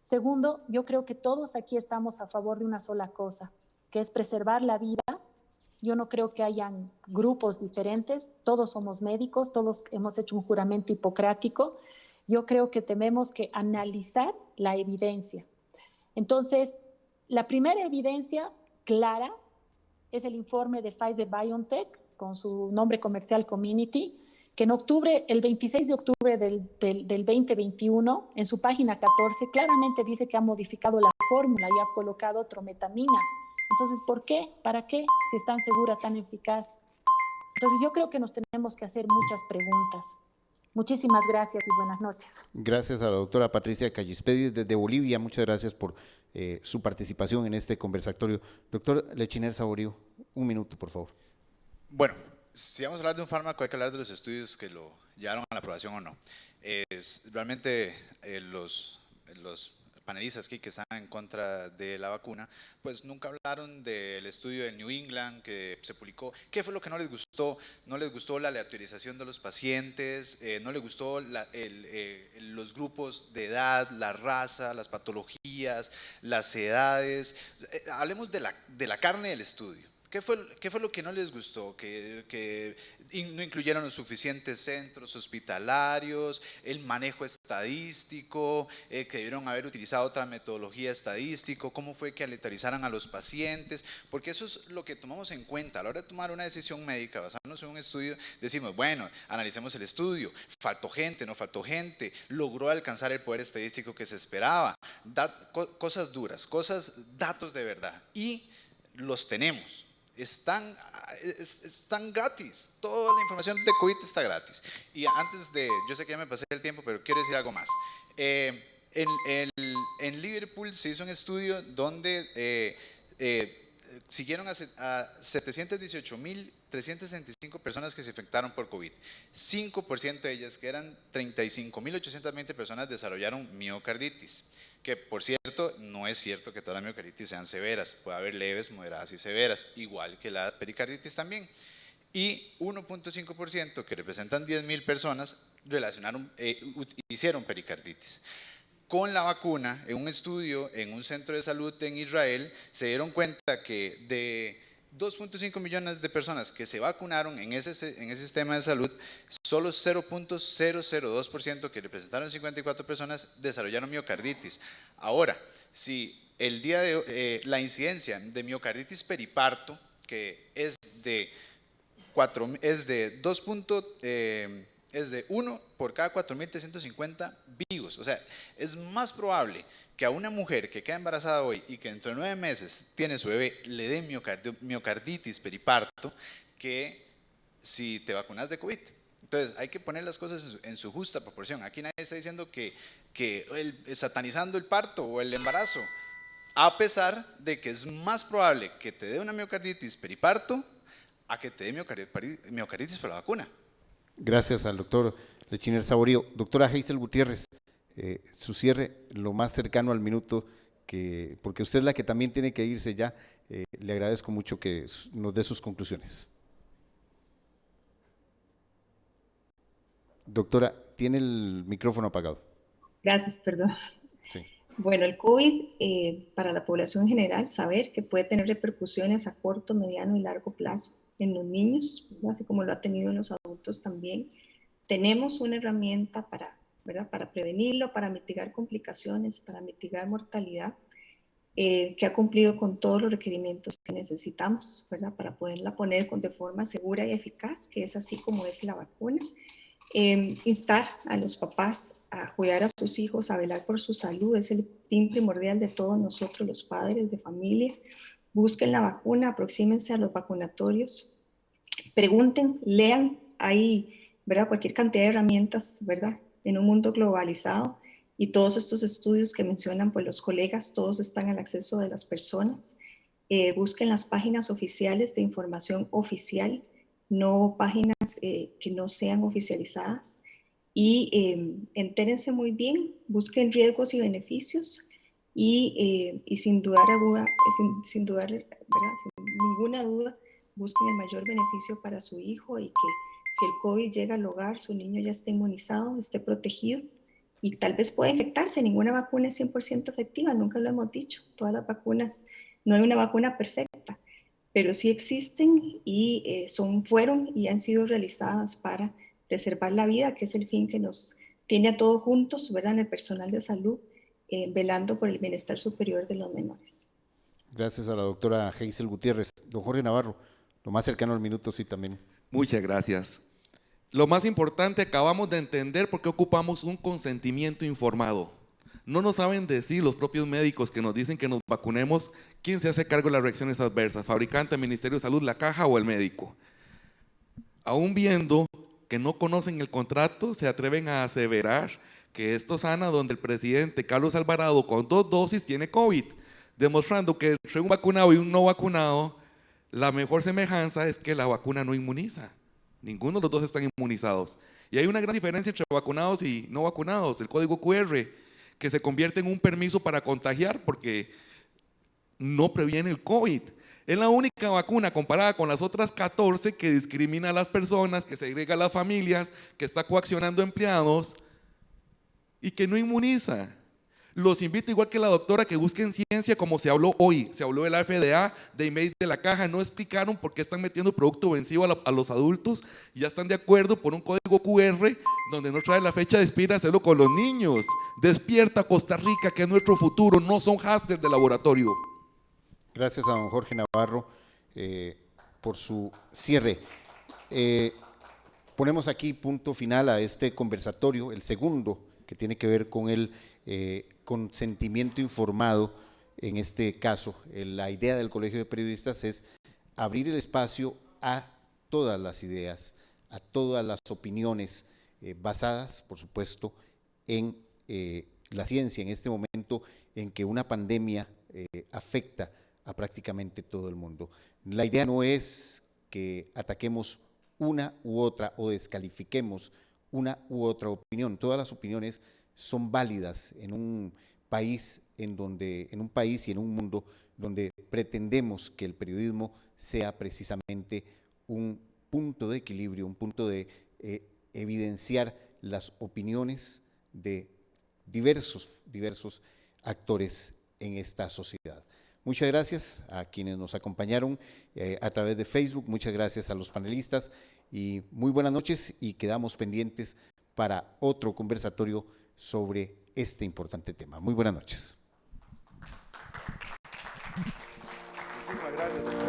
C: Segundo, yo creo que todos aquí estamos a favor de una sola cosa, que es preservar la vida. Yo no creo que hayan grupos diferentes, todos somos médicos, todos hemos hecho un juramento hipocrático. Yo creo que tenemos que analizar la evidencia. Entonces, la primera evidencia clara es el informe de Pfizer-BioNTech con su nombre comercial Comirnaty, que en octubre, el 26 de octubre del 2021, en su página 14, claramente dice que ha modificado la fórmula y ha colocado trometamina. Entonces, ¿por qué? ¿Para qué? Si es tan segura, tan eficaz. Entonces, yo creo que nos tenemos que hacer muchas preguntas. Muchísimas gracias y buenas noches.
B: Gracias a la doctora Patricia Calisperis desde Bolivia. Muchas gracias por su participación en este conversatorio. Doctor Lechiner Saborío, un minuto, por favor.
D: Bueno, si vamos a hablar de un fármaco, hay que hablar de los estudios que lo llevaron a la aprobación o no. Realmente los panelistas aquí que están en contra de la vacuna, pues nunca hablaron del estudio de New England que se publicó. ¿Qué fue lo que no les gustó? No les gustó la aleatorización de los pacientes, no les gustó los grupos de edad, la raza, las patologías, las edades. Hablemos de la carne del estudio. ¿Qué fue lo que no les gustó? Que no incluyeron los suficientes centros hospitalarios, el manejo estadístico, que debieron haber utilizado otra metodología estadística, cómo fue que aleatorizaran a los pacientes, porque eso es lo que tomamos en cuenta a la hora de tomar una decisión médica, basándonos en un estudio. Decimos, bueno, analicemos el estudio, faltó gente, no faltó gente, logró alcanzar el poder estadístico que se esperaba, cosas duras, datos de verdad, y los tenemos. están gratis. Toda la información de COVID está gratis. Y antes de, yo sé que ya me pasé el tiempo, pero quiero decir algo más. En Liverpool se hizo un estudio donde siguieron a 718.365 personas que se infectaron por COVID. 5% de ellas, que eran 35.820 personas, desarrollaron miocarditis. Que por cierto, no es cierto que todas las miocarditis sean severas, puede haber leves, moderadas y severas, igual que la pericarditis también. Y 1.5%, que representan 10.000 personas, hicieron pericarditis. Con la vacuna, en un estudio en un centro de salud en Israel, se dieron cuenta que de 2.5 millones de personas que se vacunaron en ese sistema de salud, solo 0.002%, que representaron 54 personas, desarrollaron miocarditis. Ahora, si el día de la incidencia de miocarditis periparto, que es de 1 por cada 4.350 vivos. O sea, es más probable que a una mujer que queda embarazada hoy y que dentro de 9 meses tiene su bebé le dé miocarditis periparto que si te vacunas de COVID. Entonces, hay que poner las cosas en su justa proporción. Aquí nadie está diciendo que satanizando el parto o el embarazo, a pesar de que es más probable que te dé una miocarditis periparto a que te dé miocarditis por la vacuna.
B: Gracias al doctor Lechiner Saborío. Doctora Hazel Gutiérrez, su cierre lo más cercano al minuto, porque usted es la que también tiene que irse ya. Le agradezco mucho que nos dé sus conclusiones. Doctora, tiene el micrófono apagado.
E: Gracias, perdón.
B: Sí.
E: Bueno, el COVID para la población en general, saber que puede tener repercusiones a corto, mediano y largo plazo en los niños, ¿verdad? Así como lo ha tenido en los adultos también. Tenemos una herramienta para, ¿verdad?, para prevenirlo, para mitigar complicaciones, para mitigar mortalidad, que ha cumplido con todos los requerimientos que necesitamos, ¿verdad?, para poderla poner de forma segura y eficaz, que es así como es la vacuna. Instar a los papás a cuidar a sus hijos, a velar por su salud, es el fin primordial de todos nosotros, los padres de familia. Busquen la vacuna, aproxímense a los vacunatorios, pregunten, lean, hay, ¿verdad?, cualquier cantidad de herramientas, ¿verdad?, en un mundo globalizado, y todos estos estudios que mencionan pues los colegas, todos están al acceso de las personas. Busquen las páginas oficiales de información oficial, no páginas que no sean oficializadas, y entérense muy bien, busquen riesgos y beneficios, y sin dudar, sin ninguna duda, busquen el mayor beneficio para su hijo, y que si el COVID llega al hogar, su niño ya esté inmunizado, esté protegido, y tal vez pueda infectarse. Ninguna vacuna es 100% efectiva, nunca lo hemos dicho, todas las vacunas, no hay una vacuna perfecta, pero sí existen y fueron y han sido realizadas para preservar la vida, que es el fin que nos tiene a todos juntos, ¿verdad?, en el personal de salud, velando por el bienestar superior de los menores.
B: Gracias a la doctora Hazel Gutiérrez. Don Jorge Navarro, lo más cercano al minuto, sí, también.
F: Muchas gracias. Lo más importante, acabamos de entender por qué ocupamos un consentimiento informado. No nos saben decir los propios médicos que nos dicen que nos vacunemos, quién se hace cargo de las reacciones adversas, fabricante, Ministerio de Salud, la caja o el médico. Aún viendo que no conocen el contrato, se atreven a aseverar que esto sana donde el presidente Carlos Alvarado con 2 dosis tiene COVID, demostrando que entre un vacunado y un no vacunado, la mejor semejanza es que la vacuna no inmuniza. Ninguno de los dos están inmunizados. Y hay una gran diferencia entre vacunados y no vacunados. El código QR, que se convierte en un permiso para contagiar porque no previene el COVID. Es la única vacuna comparada con las otras 14 que discrimina a las personas, que segrega a las familias, que está coaccionando empleados y que no inmuniza. Los invito, igual que la doctora, que busquen ciencia, como se habló hoy. Se habló de la FDA, de email de la caja, no explicaron por qué están metiendo producto vencido a los adultos. Ya están de acuerdo por un código QR donde no trae la fecha de expira, hacerlo con los niños. Despierta Costa Rica, que es nuestro futuro, no son hámsters de laboratorio.
B: Gracias a don Jorge Navarro por su cierre. Ponemos aquí punto final a este conversatorio, el segundo, que tiene que ver con el consentimiento informado. En este caso, la idea del Colegio de Periodistas es abrir el espacio a todas las ideas, a todas las opiniones basadas, por supuesto, en la ciencia, en este momento en que una pandemia afecta a prácticamente todo el mundo. La idea no es que ataquemos una u otra o descalifiquemos una u otra opinión. Todas las opiniones son válidas en un país y en un mundo donde pretendemos que el periodismo sea precisamente un punto de equilibrio, un punto de evidenciar las opiniones de diversos actores en esta sociedad. Muchas gracias a quienes nos acompañaron a través de Facebook, muchas gracias a los panelistas y muy buenas noches, y quedamos pendientes para otro conversatorio sobre este importante tema. Muy buenas noches.
F: Muchísimas gracias.